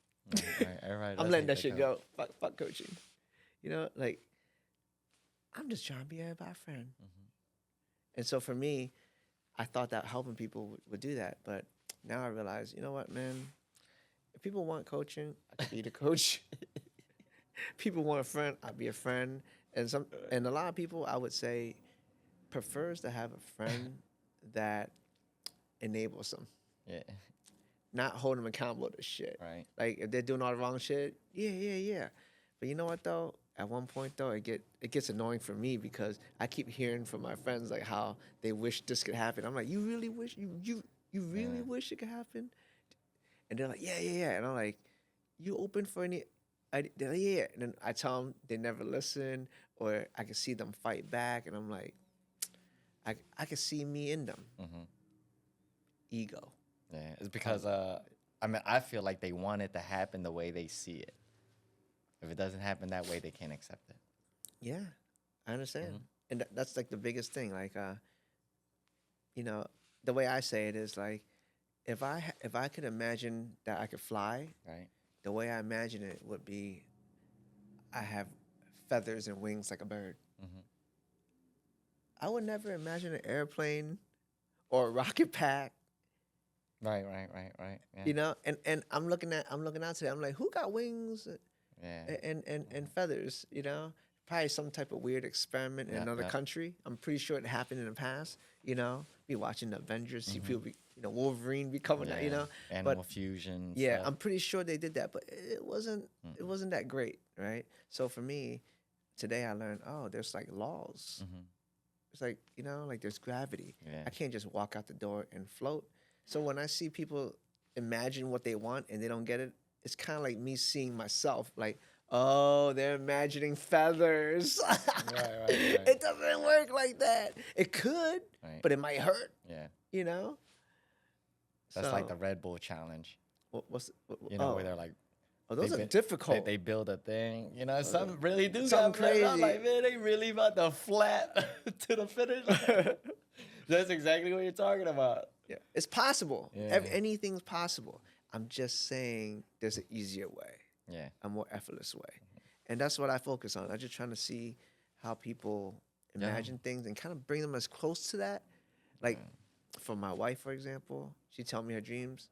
Right. I'm letting that shit go. Fuck coaching. You know, like, I'm just trying to be everybody's friend. And so for me, I thought that helping people would do that. But now I realize, you know what, man? If people want coaching, I could be the coach. People want a friend, I'd be a friend. And a lot of people, I would say, prefers to have a friend that enables them. Yeah. Not hold them accountable to shit. Right. Like, if they're doing all the wrong shit, yeah. But you know what, though? At one point, though, it gets annoying for me, because I keep hearing from my friends, like, how they wish this could happen. I'm like, you really wish? You really wish it could happen? And they're like, yeah. And I'm like, you open for any... they're like, yeah. And then I tell them they never listen, or I can see them fight back, and I'm like, I can see me in them. Ego. Yeah, it's because I mean, I feel like they want it to happen the way they see it. If it doesn't happen that way, they can't accept it. Yeah, I understand. And that's like the biggest thing. Like, you know, the way I say it is like, if I could imagine that I could fly, Right. the way I imagine it would be, I have feathers and wings like a bird. I would never imagine an airplane or a rocket pack. Right. Yeah. You know, and I'm looking out today. I'm like, who got wings Yeah. and feathers? You know, probably some type of weird experiment in another country. I'm pretty sure it happened in the past. You know, be watching the Avengers, see people be, you know, Wolverine be coming out. You know, animal fusion. Yeah, stuff. I'm pretty sure they did that, but it wasn't that great, right? So for me, today I learned, oh, there's like laws. It's like, you know, like there's gravity. Yeah. I can't just walk out the door and float. So when I see people imagine what they want and they don't get it, it's kind of like me seeing myself, like, oh, they're imagining feathers. Right. It doesn't work like that. It could, but it might hurt. Yeah. You know? That's like the Red Bull challenge. You know, where they're like, those are difficult. They build a thing. You know, some really do something crazy. I'm like, man, they really about to flat to the finish line. That's exactly what you're talking about. Yeah, it's possible. Yeah. Anything's possible. I'm just saying there's an easier way. Yeah. A more effortless way. And that's what I focus on. I'm just trying to see how people imagine things and kind of bring them as close to that. Like, for my wife, for example, she tell me her dreams.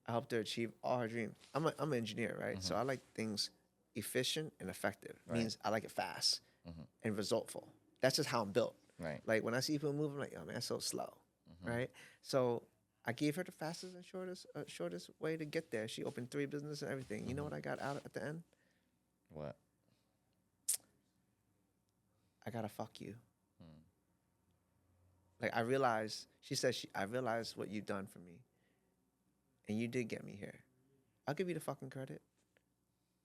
I helped her achieve all her dreams. I'm an engineer, right? So I like things efficient and effective. Right. Means I like it fast Mhm. and resultful. That's just how I'm built. Right. Like when I see people moving, I'm like, oh man, that's so slow, right? So I gave her the fastest and shortest way to get there. She opened 3 businesses and everything. You know what I got out at the end? What? I gotta fuck you. Like I realized, she said, I realized what you've done for me, and you did get me here. I'll give you the fucking credit,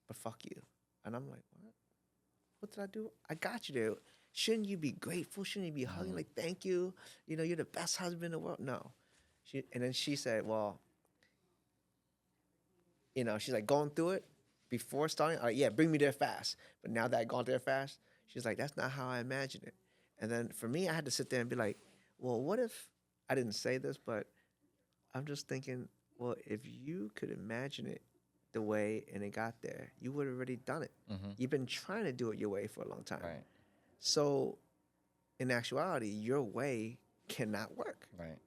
but fuck you. And I'm like, what? What did I do? I got you there. Shouldn't you be grateful? Shouldn't you be hugging? Like, thank you. You know, you're the best husband in the world. No. And then she said, well, you know, she's like going through it before starting. Like, yeah, bring me there fast. But now that I gone there fast, she's like, that's not how I imagined it. And then for me, I had to sit there and be like, well, what if I didn't say this, but I'm just thinking, well, if you could imagine it the way and it got there, you would have already done it. You've been trying to do it your way for a long time. Right. So in actuality, your way cannot work. Right.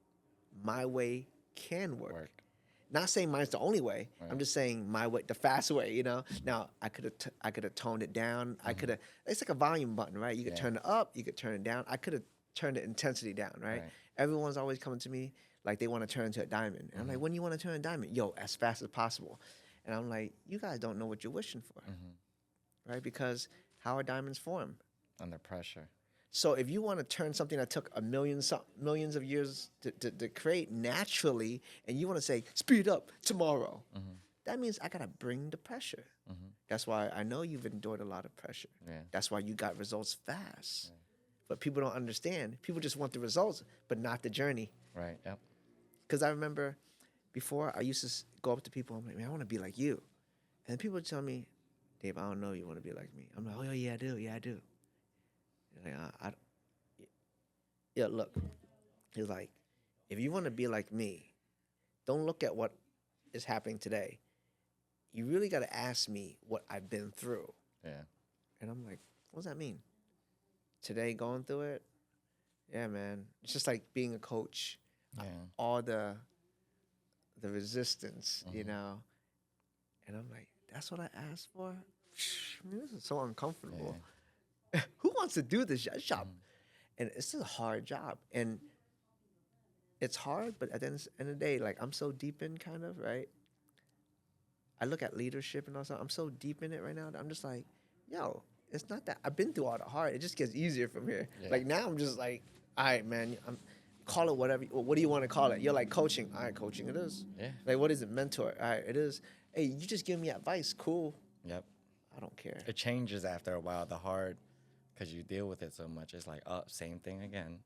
My way can work. Not saying mine's the only way. Right. I'm just saying my way, the fast way. You know. Now I could have toned it down. I could have. It's like a volume button, right? You could turn it up. You could turn it down. I could have turned the intensity down, right? Everyone's always coming to me like they want to turn into a diamond, and I'm like, when you want to turn a diamond? Yo, as fast as possible. And I'm like, you guys don't know what you're wishing for, right? Because how are diamonds formed? Under pressure. So if you want to turn something that took millions of years to create naturally, and you want to say, speed up tomorrow, that means I got to bring the pressure. That's why I know you've endured a lot of pressure. Yeah. That's why you got results fast. Yeah. But people don't understand. People just want the results, but not the journey. Right, yep. Because I remember before, I used to go up to people, I'm like, man, I want to be like you. And people would tell me, Dave, I don't know you want to be like me. I'm like, oh, yeah, I do. Yeah, I do. Like, yeah, look, he's like, if you want to be like me, don't look at what is happening today. You really got to ask me what I've been through. Yeah. And I'm like, what does that mean? Today, going through it? Yeah, man. It's just like being a coach. Yeah. All the resistance, you know? And I'm like, that's what I asked for? I mean, this is so uncomfortable. Yeah. Who wants to do this job? And it's just a hard job. And it's hard, but at the end of the day, like, I'm so deep in kind of, right? I look at leadership and all that. I'm so deep in it right now that I'm just like, yo, it's not that. I've been through all the hard. It just gets easier from here. Yeah. Like, now I'm just like, all right, man, call it whatever. What do you want to call it? You're like, coaching. All right, coaching it is. Yeah. Like, what is it? Mentor. All right, it is. Hey, you just give me advice. Cool. Yep. I don't care. It changes after a while, the hard, because you deal with it so much. It's like, oh, same thing again.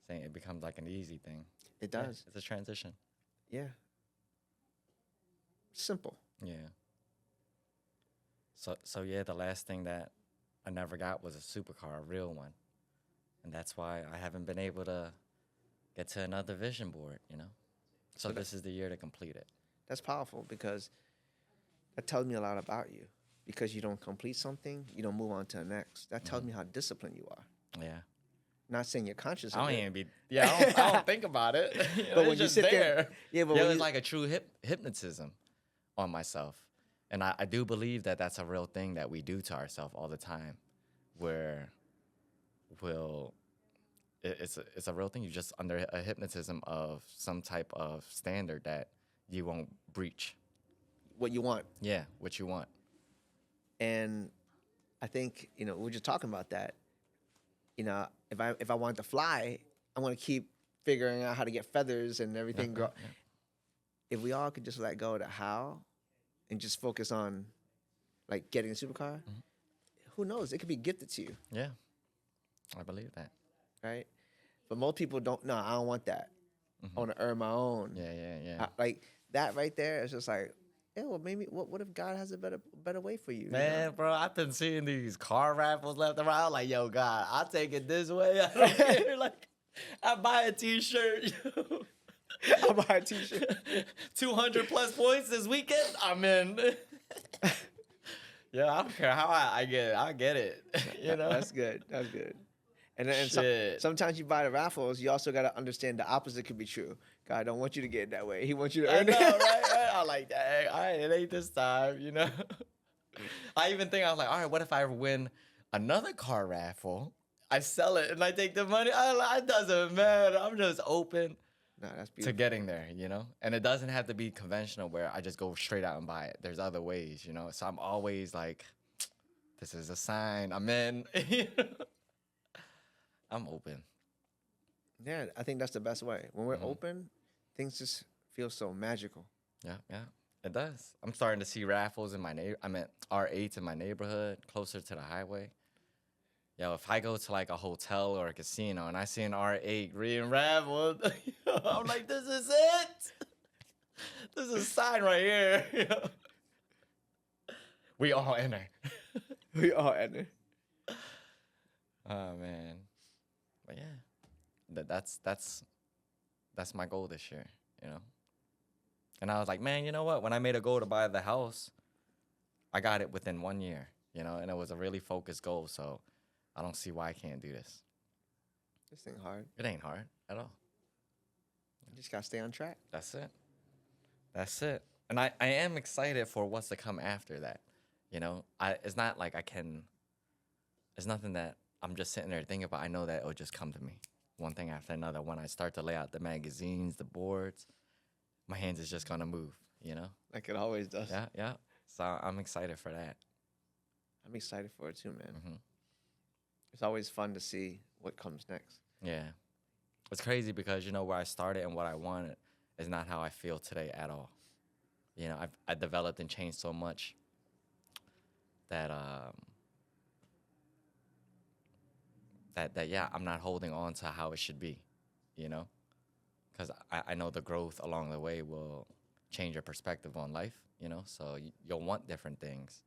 It becomes like an easy thing. It does. Yeah, it's a transition. Yeah. Simple. Yeah. So yeah, the last thing that I never got was a supercar, a real one. And that's why I haven't been able to get to another vision board, you know? So this is the year to complete it. That's powerful because that tells me a lot about you. Because you don't complete something, you don't move on to the next. That tells me how disciplined you are. Yeah. Not saying you're conscious of I don't it. even be, I don't think about it. You know, but when you sit there, yeah, but it's like a true hypnotism on myself. And I do believe that that's a real thing that we do to ourselves all the time, where it's a real thing. You're just under a hypnotism of some type of standard that you won't breach. What you want. Yeah, what you want. And I think, we were just talking about that. If I want to fly, I'm going to keep figuring out how to get feathers and everything. Yeah. If we all could just let go of the how and just focus on, like, getting a supercar, who knows? It could be gifted to you. Yeah, I believe that. Right? But most people don't. No, I don't want that. I want to earn my own. Yeah. Like, that right there is just like, yeah, well, maybe, what if God has a better way for you? Man, bro, I've been seeing these car raffles left and right. I'm like, yo, God, I'll take it this way. I don't care. Like, I buy a T-shirt. I buy a T-shirt. 200 plus points this weekend. I'm in. Yeah, I don't care how I get it. I get it. You know? That's good. That's good. And sometimes you buy the raffles, you also got to understand the opposite could be true. God don't want you to get it that way. He wants you to earn it. Right? I like that. All right, it ain't this time, you know? I even think I was like, all right, what if I win another car raffle? I sell it and I take the money. It doesn't matter. I'm just open No, that's to beautiful. getting there, you know? And it doesn't have to be conventional where I just go straight out and buy it. There's other ways, you know? So I'm always like, this is a sign. I'm in. I'm open. Yeah, I think that's the best way. When we're open, things just feel so magical. Yeah, yeah. It does. I'm starting to see raffles in my I'm at R8s in my neighborhood, closer to the highway. Yo, if I go to like a hotel or a casino and I see an R8 being raffled, I'm like, this is it. This is a sign right here. We all enter. We are at it. Oh man. But yeah. That's my goal this year, you know. And I was like, man, you know what? When I made a goal to buy the house, I got it within 1 year, you know, and it was a really focused goal. So I don't see why I can't do this. This thing hard. It ain't hard at all. You just gotta stay on track. That's it. That's it. And I am excited for what's to come after that. You know, it's not like it's nothing that I'm just sitting there thinking about. I know that it'll just come to me one thing after another. When I start to lay out the magazines, the boards, my hands is just gonna move, you know? Like it always does. Yeah, yeah. So I'm excited for that. I'm excited for it too, man. Hmm. It's always fun to see what comes next. Yeah. It's crazy because, you know, where I started and what I wanted is not how I feel today at all. You know, I developed and changed so much that yeah, I'm not holding on to how it should be, you know? Because I know the growth along the way will change your perspective on life, you know? So you'll want different things.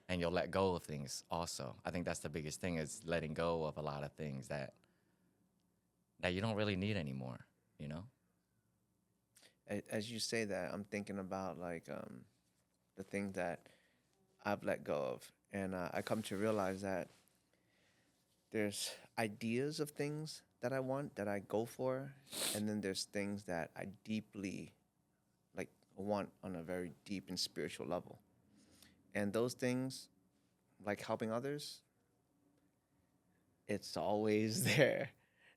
And you'll let go of things also. I think that's the biggest thing is letting go of a lot of things that you don't really need anymore, you know? As you say that, I'm thinking about like the things that I've let go of, and I come to realize that there's ideas of things that I want that I go for, and then there's things that I deeply like want on a very deep and spiritual level. And those things, like helping others, it's always there.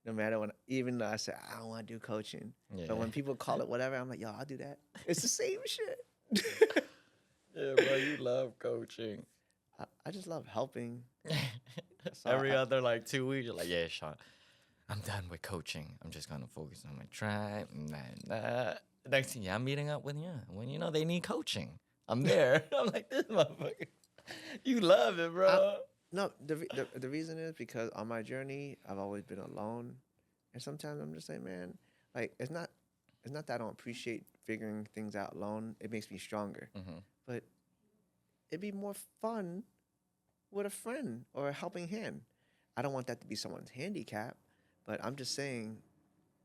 No matter when, even though I say I don't want to do coaching, Yeah. but when people call it whatever, I'm like, yo, I'll do that. It's the same shit. Yeah, bro, you love coaching. I just love helping. So Every other like 2 weeks, you're like, yeah, Sean, I'm done with coaching. I'm just gonna focus on my tribe. Next thing, yeah, I'm meeting up with you when you know they need coaching. I'm there. I'm like, this motherfucker. You love it, bro. No, the reason is because on my journey, I've always been alone, and sometimes I'm just like, man, like it's not that I don't appreciate figuring things out alone. It makes me stronger, but it'd be more fun with a friend or a helping hand. I don't want that to be someone's handicap, but I'm just saying,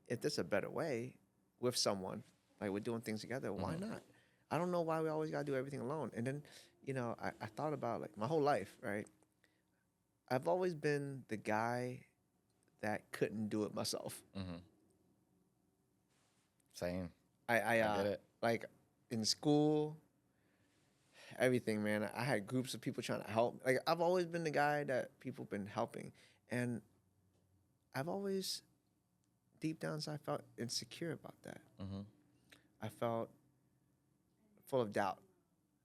if there's a better way with someone, like we're doing things together, why not? I don't know why we always gotta do everything alone. And then, you know, I thought about like my whole life, right? I've always been the guy that couldn't do it myself. Same. I get it. like in school, everything, man. I had groups of people trying to help. Like I've always been the guy that people been helping, and I've always, deep down inside, felt insecure about that. I felt full of doubt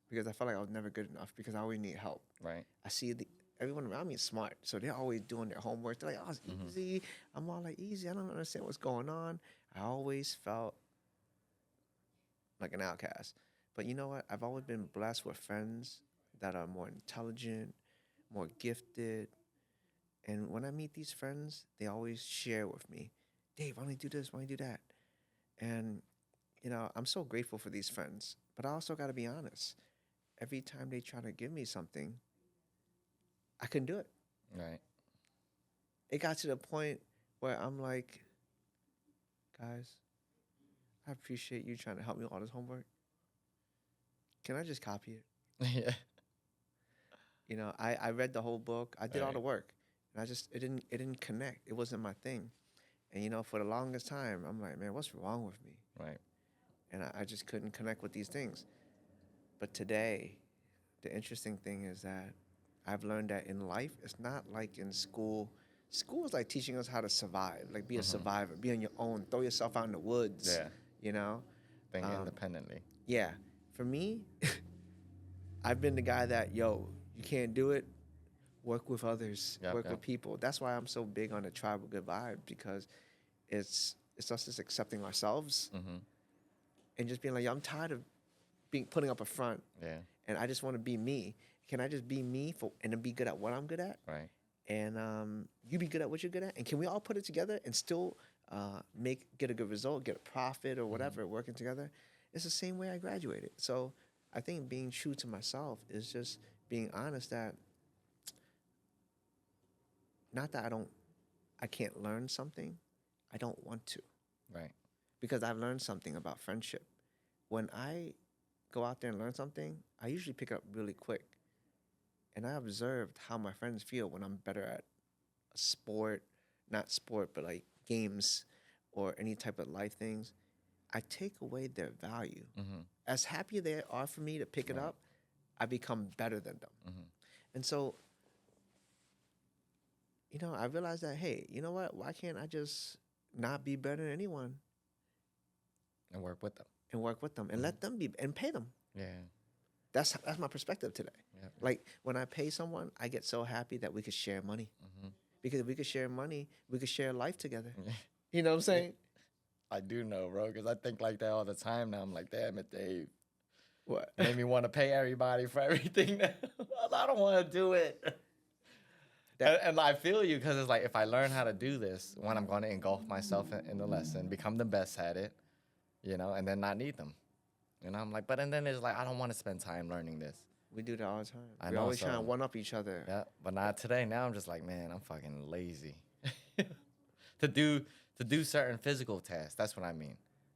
because I felt like I was never good enough because I always need help. Right. I see everyone around me is smart, so they're always doing their homework. They're like, "Oh, it's easy." I'm all like, "Easy." I don't understand what's going on. I always felt like an outcast. But you know what? I've always been blessed with friends that are more intelligent, more gifted. And when I meet these friends, they always share with me, "Dave, why don't you do this? Why don't you do that?" And, you know, I'm so grateful for these friends. But I also got to be honest. Every time they try to give me something, I couldn't do it. Right. It got to the point where I'm like, guys, I appreciate you trying to help me with all this homework. Can I just copy it? Yeah. You know, I read the whole book. I did all Right. the work. And it didn't connect. It wasn't my thing. And you know, for the longest time, I'm like, man, what's wrong with me? Right. And I just couldn't connect with these things. But today, the interesting thing is that I've learned that in life, it's not like in school. School is like teaching us how to survive, like be a survivor, be on your own, throw yourself out in the woods, Yeah. you know? Think independently. Yeah. For me, I've been the guy that, yo, you can't do it, work with others, Yep, work yep. with people. That's why I'm so big on the tribal good vibe, because it's us just accepting ourselves and just being like, yo, I'm tired of putting up a front, Yeah. and I just want to be me. Can I just be me and then be good at what I'm good at? Right. And you be good at what you're good at? And can we all put it together and still get a good result, get a profit or whatever, working together? It's the same way I graduated. So I think being true to myself is just being honest that, not that I can't learn something, I don't want to. Right. Because I've learned something about friendship. When I go out there and learn something, I usually pick it up really quick. And I observed how my friends feel when I'm better at a sport, not sport, but like games or any type of life things. I take away their value. As happy they are for me to pick it up, I become better than them. And so, you know, I realized that, hey, you know what? Why can't I just not be better than anyone And work with them. and work with them and let them be and pay them? Yeah. That's my perspective today. Yep. Like when I pay someone, I get so happy that we could share money. Because if we could share money, we could share life together. You know what I'm saying? I do know, bro, because I think like that all the time now. I'm like, damn it, Dave. What? Made me want to pay everybody for everything now. I don't want to do it. And I feel you, because it's like, if I learn how to do this, when I'm going to engulf myself in the lesson, become the best at it, you know, and then not need them. You know, I'm like, but and then it's like, I don't want to spend time learning this. We do that all the time. I We're know, always so- trying to one-up each other. Yeah, but not today. Now I'm just like, man, I'm fucking lazy to do certain physical tasks. That's what I mean,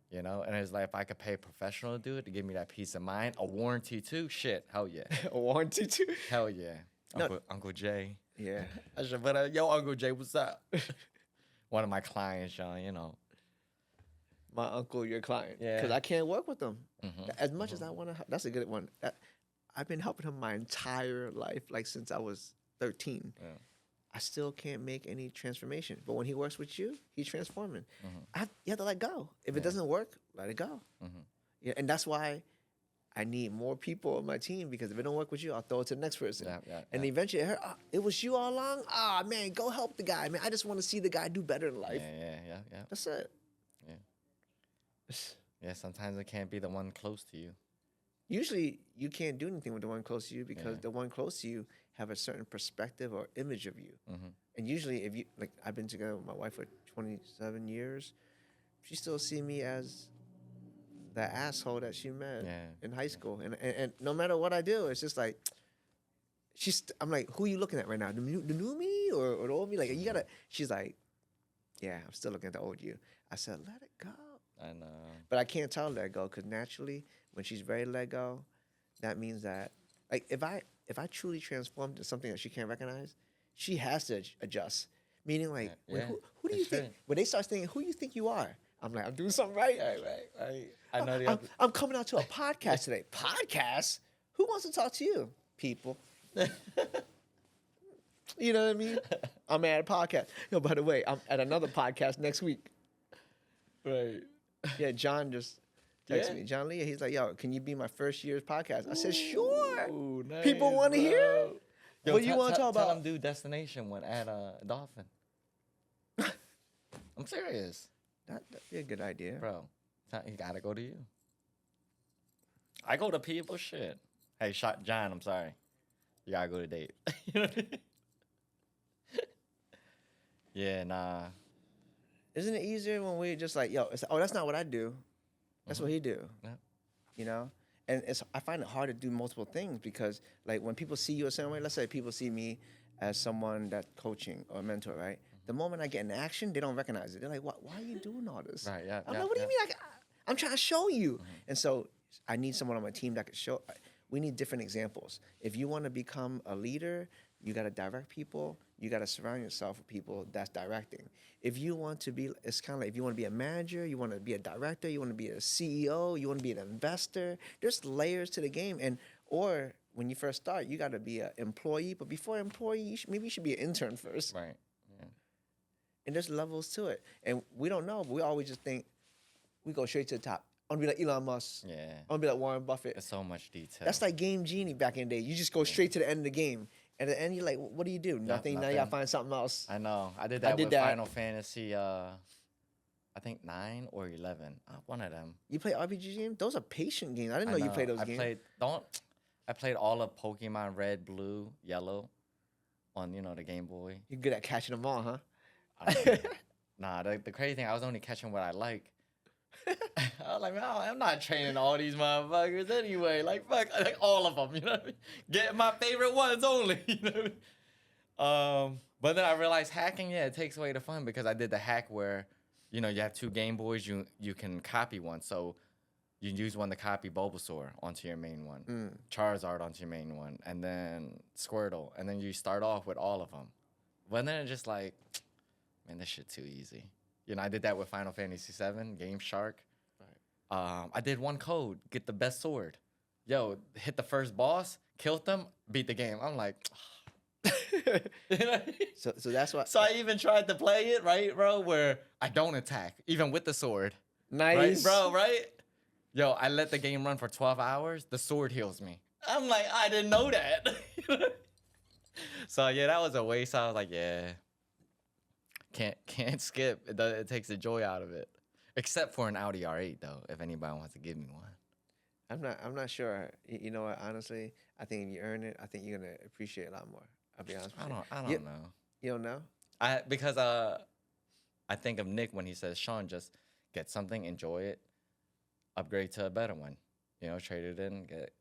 you know. And it's like, if I could pay a professional to do it, to give me that peace of mind, a warranty too. Shit, hell yeah, A warranty too. hell yeah. No. Uncle Jay. Yeah. I should put yo, Uncle Jay, what's up? One of my clients, y'all, you know. My uncle, your client. Yeah. Because I can't work with them. As much as I want to. That's a good one. I've been helping him my entire life, like since I was 13. Yeah. I still can't make any transformation. But when he works with you, he's transforming. You have to let go. If it doesn't work, let it go. Yeah, and that's why I need more people on my team, because if it don't work with you, I'll throw it to the next person. And eventually, it was you all along? Ah, man, go help the guy. Man, I just want to see the guy do better in life. Yeah. That's it. Yeah, sometimes it can't be the one close to you. Usually, you can't do anything with the one close to you, because the one close to you have a certain perspective or image of you. And usually, if you, like, I've been together with my wife for 27 years, she still see me as the asshole that she met in high school. And no matter what I do, it's just like, I'm like, who are you looking at right now? The new me or the old me? Like, you gotta, she's like, yeah, I'm still looking at the old you. I said, let it go. I know. But I can't tell her let go, because naturally, when she's ready to let go, that means that, like, if I truly transform to something that she can't recognize, she has to adjust. Meaning, like, who do you think? When they start thinking, who do you think you are? I'm like, I'm doing something right. Right. I know I'm coming out to a podcast today. Podcast? Who wants to talk to you? People. You know what I mean? I'm at a podcast. Yo, by the way, I'm at another podcast next week. Right. Yeah, John just texted me. John Lee, he's like, yo, can you be my first year's podcast? I said, sure. Ooh, nice, People want to hear? Yo, What do you want to talk Tell about? them do destination one at Dolphin. I'm serious, That'd be a good idea. bro. You gotta go to you. I go to people. Shit. Hey, John. I'm sorry. You gotta go to Dave. You know what I mean? Yeah, nah. Isn't it easier when we just like, yo, that's not what I do. That's what he do. Yeah. You know? And I find it hard to do multiple things, because like when people see you a certain way, let's say people see me as someone that's coaching or a mentor, right? The moment I get in action, they don't recognize it. They're like, why are you doing all this? Right, yeah, I'm yeah, like, what do you yeah. mean? I'm trying to show you. And so I need someone on my team that could show. We need different examples. If you want to become a leader, you got to direct people. You got to surround yourself with people that's directing. If you want to be, it's kind of like if you want to be a manager, you want to be a director, you want to be a CEO, you want to be an investor. There's layers to the game. Or when you first start, you got to be an employee. But before employee, maybe you should be an intern first. Right. Yeah. And there's levels to it. And we don't know, but we always just think we go straight to the top. I want to be like Elon Musk. Yeah. I want to be like Warren Buffett. There's so much detail. That's like Game Genie back in the day. You just go straight to the end of the game. And at the end, you're like, what do you do? Nothing. Now you got to find something else. I know. I did that with Final Fantasy, I think 9 or 11. One of them. You play RPG games? Those are patient games. I didn't know you played those games. I played all of Pokemon Red, Blue, Yellow on, the Game Boy. You're good at catching them all, huh? Nah, the crazy thing, I was only catching what I like. I was like, man, I'm not training all these motherfuckers anyway. Like, fuck, like all of them, you know what I mean? Get my favorite ones only, you know what I mean? But then I realized hacking, it takes away the fun because I did the hack where, you have 2 Game Boys, you can copy one. So you use one to copy Bulbasaur onto your main one, Charizard onto your main one, and then Squirtle. And then you start off with all of them. But then it's just like, man, this shit too easy. I did that with Final Fantasy VII, Game Shark. Right. I did one code, get the best sword. Yo, hit the first boss, killed them, beat the game. I'm like, So that's why. So I even tried to play it, right, bro, where I don't attack, even with the sword. Nice. Right, bro, right? Yo, I let the game run for 12 hours. The sword heals me. I'm like, I didn't know that. So, yeah, that was a waste. I was like, yeah. Can't skip. It takes the joy out of it. Except for an Audi R8 though, if anybody wants to give me one. I'm not sure. You know what, honestly, I think if you earn it, I think you're gonna appreciate it a lot more. I'll be honest with you. I don't know. You don't know? Because I think of Nick when he says, Sean, just get something, enjoy it, upgrade to a better one. Trade it in, get,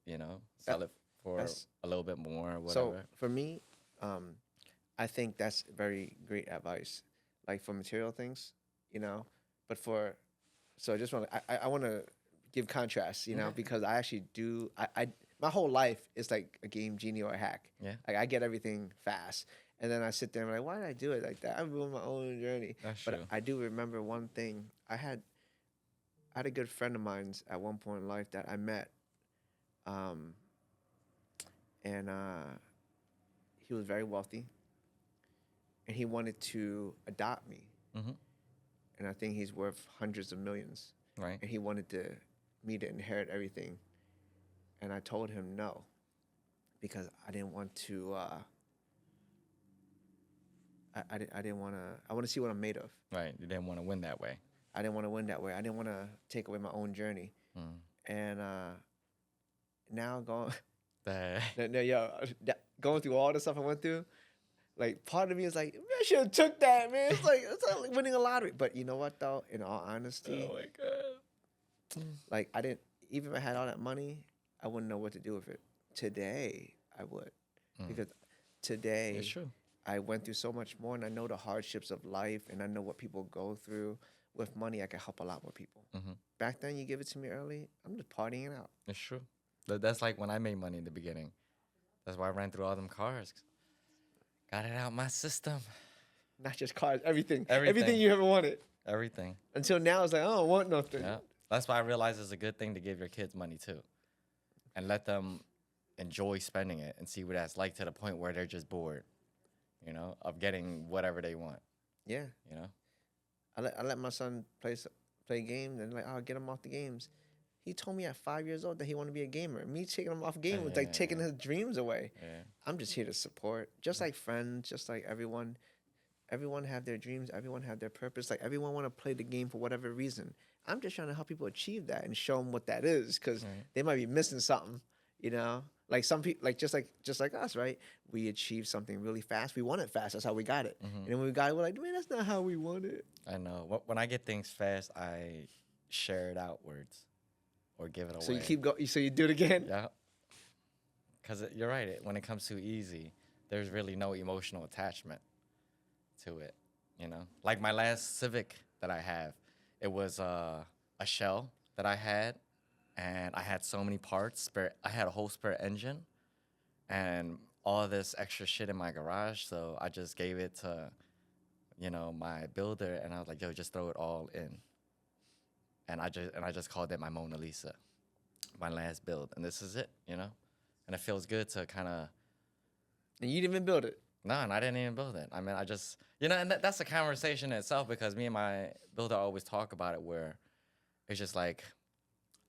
sell it for a little bit more or whatever. So for me, I think that's very great advice. Like for material things, but so I just want to, I want to give contrast, because I actually do, my whole life is like a Game Genie or a hack. Yeah. Like I get everything fast. And then I sit there and I'm like, why did I do it like that? I ruined my own journey. That's but true. I do remember one thing. I had a good friend of mine at one point in life that I met. And he was very wealthy. And he wanted to adopt me. Mm-hmm. And I think he's worth hundreds of millions. Right. And he wanted me to inherit everything. And I told him no. Because I didn't want to... I didn't want to... I want to see what I'm made of. Right. You didn't want to win that way. I didn't want to win that way. I didn't want to take away my own journey. And now going... going through all the stuff I went through, like part of me is like, man, I should have took that, man. It's like winning a lottery. But you know what though? In all honesty, oh my god, like I didn't. Even if I had all that money, I wouldn't know what to do with it. Today, I would, because today it's true. I went through so much more, and I know the hardships of life, and I know what people go through. With money, I can help a lot more people. Back then, you give it to me early, I'm just partying it out. It's true. That's like when I made money in the beginning. That's why I ran through all them cars. Got it out my system. Not just cars, everything. Everything you ever wanted. Everything. Until now, it's like, I don't want nothing. Yeah. That's why I realize it's a good thing to give your kids money too. And let them enjoy spending it and see what that's like to the point where they're just bored, of getting whatever they want. Yeah. I let my son play games and I'll get him off the games. He told me at 5 years old that he wanted to be a gamer. Me taking him off game was like taking his dreams away. Yeah. I'm just here to support, just like friends, just like everyone. Everyone have their dreams. Everyone have their purpose. Like everyone want to play the game for whatever reason. I'm just trying to help people achieve that and show them what that is, because they might be missing something. Like some people, like just like us, right? We achieved something really fast. We want it fast. That's how we got it. And then when we got it, we're like, man, that's not how we want it. I know. When I get things fast, I share it outwards. Or give it away. So you keep going. So you do it again. Yeah. Because you're right. When it comes too easy, there's really no emotional attachment to it. Like my last Civic that I have, it was a shell that I had, and I had so many parts. I had a whole spare engine, and all this extra shit in my garage. So I just gave it to, my builder, and I was like, yo, just throw it all in. And I just called it my Mona Lisa, my last build, and this is it, And it feels good to kind of, And you didn't even build it. no, and I didn't even build it. I mean, I just, and that's a conversation in itself, because me and my builder always talk about it, where it's just like,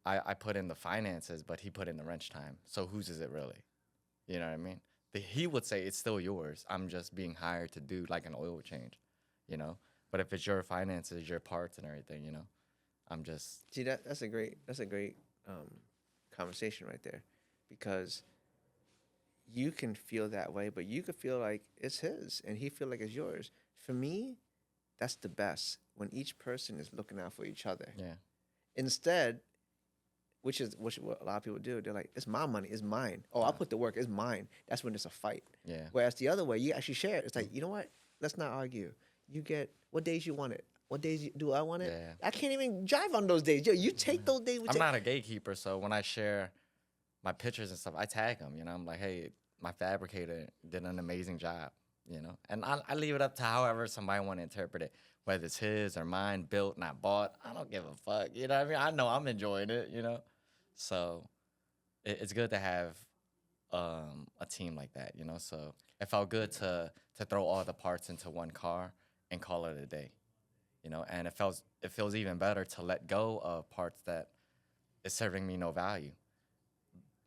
I put in the finances, but he put in the wrench time. So whose is it really? You know what I mean? He would say it's still yours. I'm just being hired to do like an oil change, you know? But if it's your finances, your parts and everything, I'm just. See, that's a great conversation right there, because you can feel that way, but you could feel like it's his and he feel like it's yours. For me, that's the best, when each person is looking out for each other. Yeah. Instead, which is what a lot of people do, they're like, it's my money, it's mine. Oh, I'll put the work, it's mine. That's when it's a fight. Yeah. Whereas the other way, you actually share it. It's like, you know what? Let's not argue. You get what days you want it. What days do I want it? Yeah. I can't even drive on those days. Yo, you take those days. I'm not a gatekeeper, so when I share my pictures and stuff, I tag them. I'm like, hey, my fabricator did an amazing job. And I leave it up to however somebody want to interpret it, whether it's his or mine, built, not bought. I don't give a fuck. You know what I mean? I know I'm enjoying it. So it's good to have a team like that. So it felt good to throw all the parts into one car and call it a day. And it feels even better to let go of parts that is serving me no value.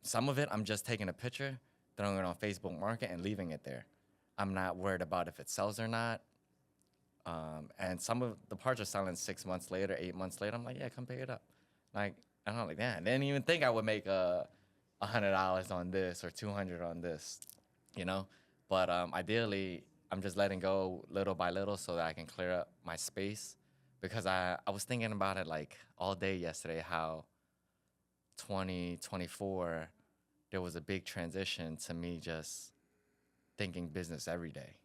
Some of it, I'm just taking a picture, throwing it on Facebook Market, and leaving it there. I'm not worried about if it sells or not. And some of the parts are selling 6 months later, 8 months later. I'm like, yeah, come pick it up. Like, I don't like that. I didn't even think I would make $100 on this or $200 on this, But ideally, I'm just letting go little by little so that I can clear up my space, because I was thinking about it like all day yesterday, how 2024, there was a big transition to me just thinking business every day,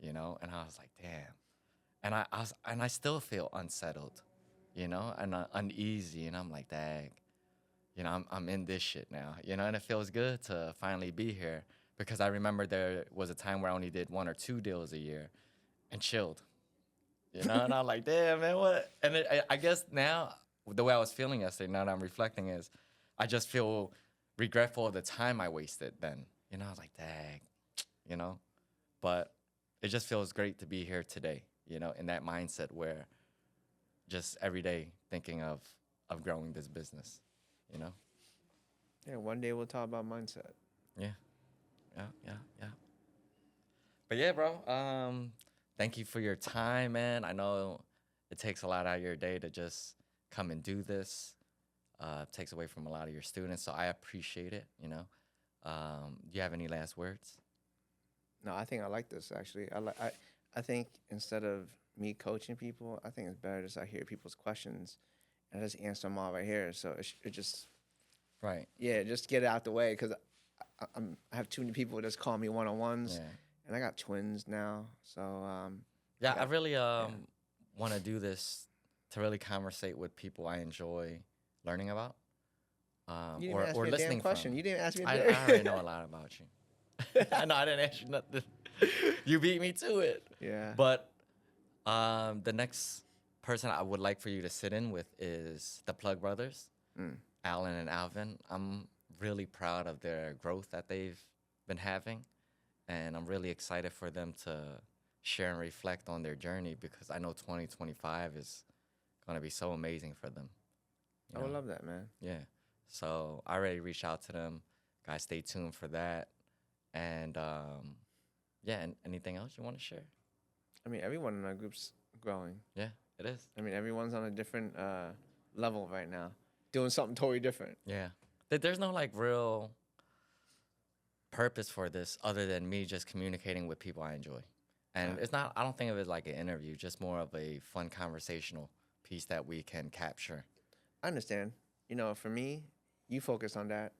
And I was like, damn. And I still feel unsettled, and uneasy. And I'm like, dang, I'm in this shit now, And it feels good to finally be here, because I remember there was a time where I only did 1 or 2 deals a year and chilled, And I'm like, damn, man, what? And I guess now, the way I was feeling yesterday, now that I'm reflecting, is I just feel regretful of the time I wasted then. I was like, dang, But it just feels great to be here today, in that mindset where just every day thinking of growing this business, Yeah, one day we'll talk about mindset. Yeah. But yeah, bro, thank you for your time, man. I know it takes a lot out of your day to just come and do this. Takes away from a lot of your students, so I appreciate it, Do you have any last words? No, I think I like this, actually. I think instead of me coaching people, I think it's better just I hear people's questions and I just answer them all right here. So it just, Right. yeah, just get it out the way, because I have too many people just call me one-on-ones, and I got twins now. So I really want to do this to really conversate with people I enjoy learning about, you didn't ask me a listening damn question. from. You didn't ask me. I already know a lot about you. I know I didn't ask you nothing. You beat me to it. Yeah. But the next person I would like for you to sit in with is the Plug Brothers, Alan and Alvin. I'm really proud of their growth that they've been having, and I'm really excited for them to share and reflect on their journey, because I know 2025 is going to be so amazing for them. I would love that, man. Yeah. So I already reached out to them. Guys, stay tuned for that. And and anything else you want to share? I mean, everyone in our group's growing. Yeah, it is. I mean, everyone's on a different level right now, doing something totally different. Yeah. There's no like real purpose for this other than me just communicating with people I enjoy. And it's not, I don't think of it like an interview, just more of a fun conversational piece that we can capture. I understand. For me, you focus on that.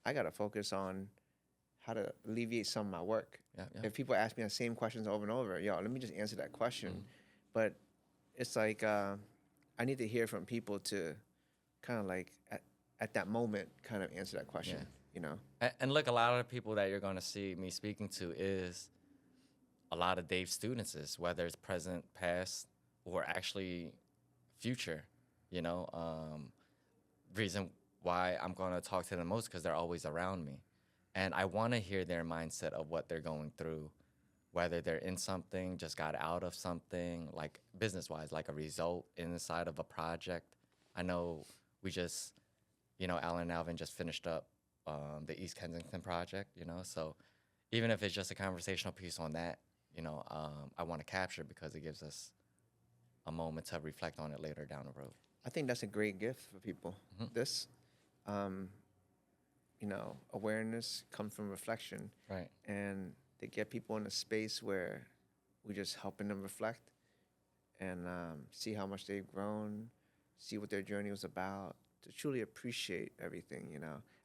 I got to focus on how to alleviate some of my work. Yeah. If people ask me the same questions over and over, let me just answer that question. But it's like I need to hear from people to kind of like at that moment kind of answer that question, And look, a lot of the people that you're going to see me speaking to is a lot of Dave's students, whether it's present, past, or actually future, Reason why I'm going to talk to them most, because they're always around me. And I want to hear their mindset of what they're going through, whether they're in something, just got out of something, like business-wise, like a result inside of a project. I know we just, Alan and Alvin just finished up the East Kensington project, so even if it's just a conversational piece on that, I want to capture because it gives us a moment to reflect on it later down the road. I think that's a great gift for people. This, awareness comes from reflection. Right. And they get people in a space where we're just helping them reflect and see how much they've grown, see what their journey was about, to truly appreciate everything.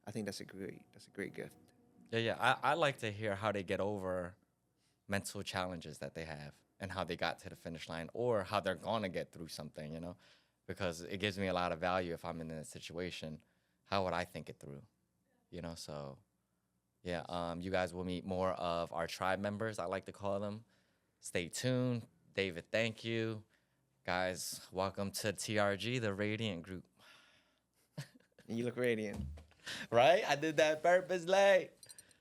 I think that's a great gift. Yeah. I like to hear how they get over mental challenges that they have and how they got to the finish line or how they're going to get through something, because it gives me a lot of value if I'm in a situation. How would I think it through? So yeah, you guys will meet more of our tribe members, I like to call them. Stay tuned. David, thank you. Guys, welcome to TRG, the Radiant Group. And you look radiant. Right? I did that purposely.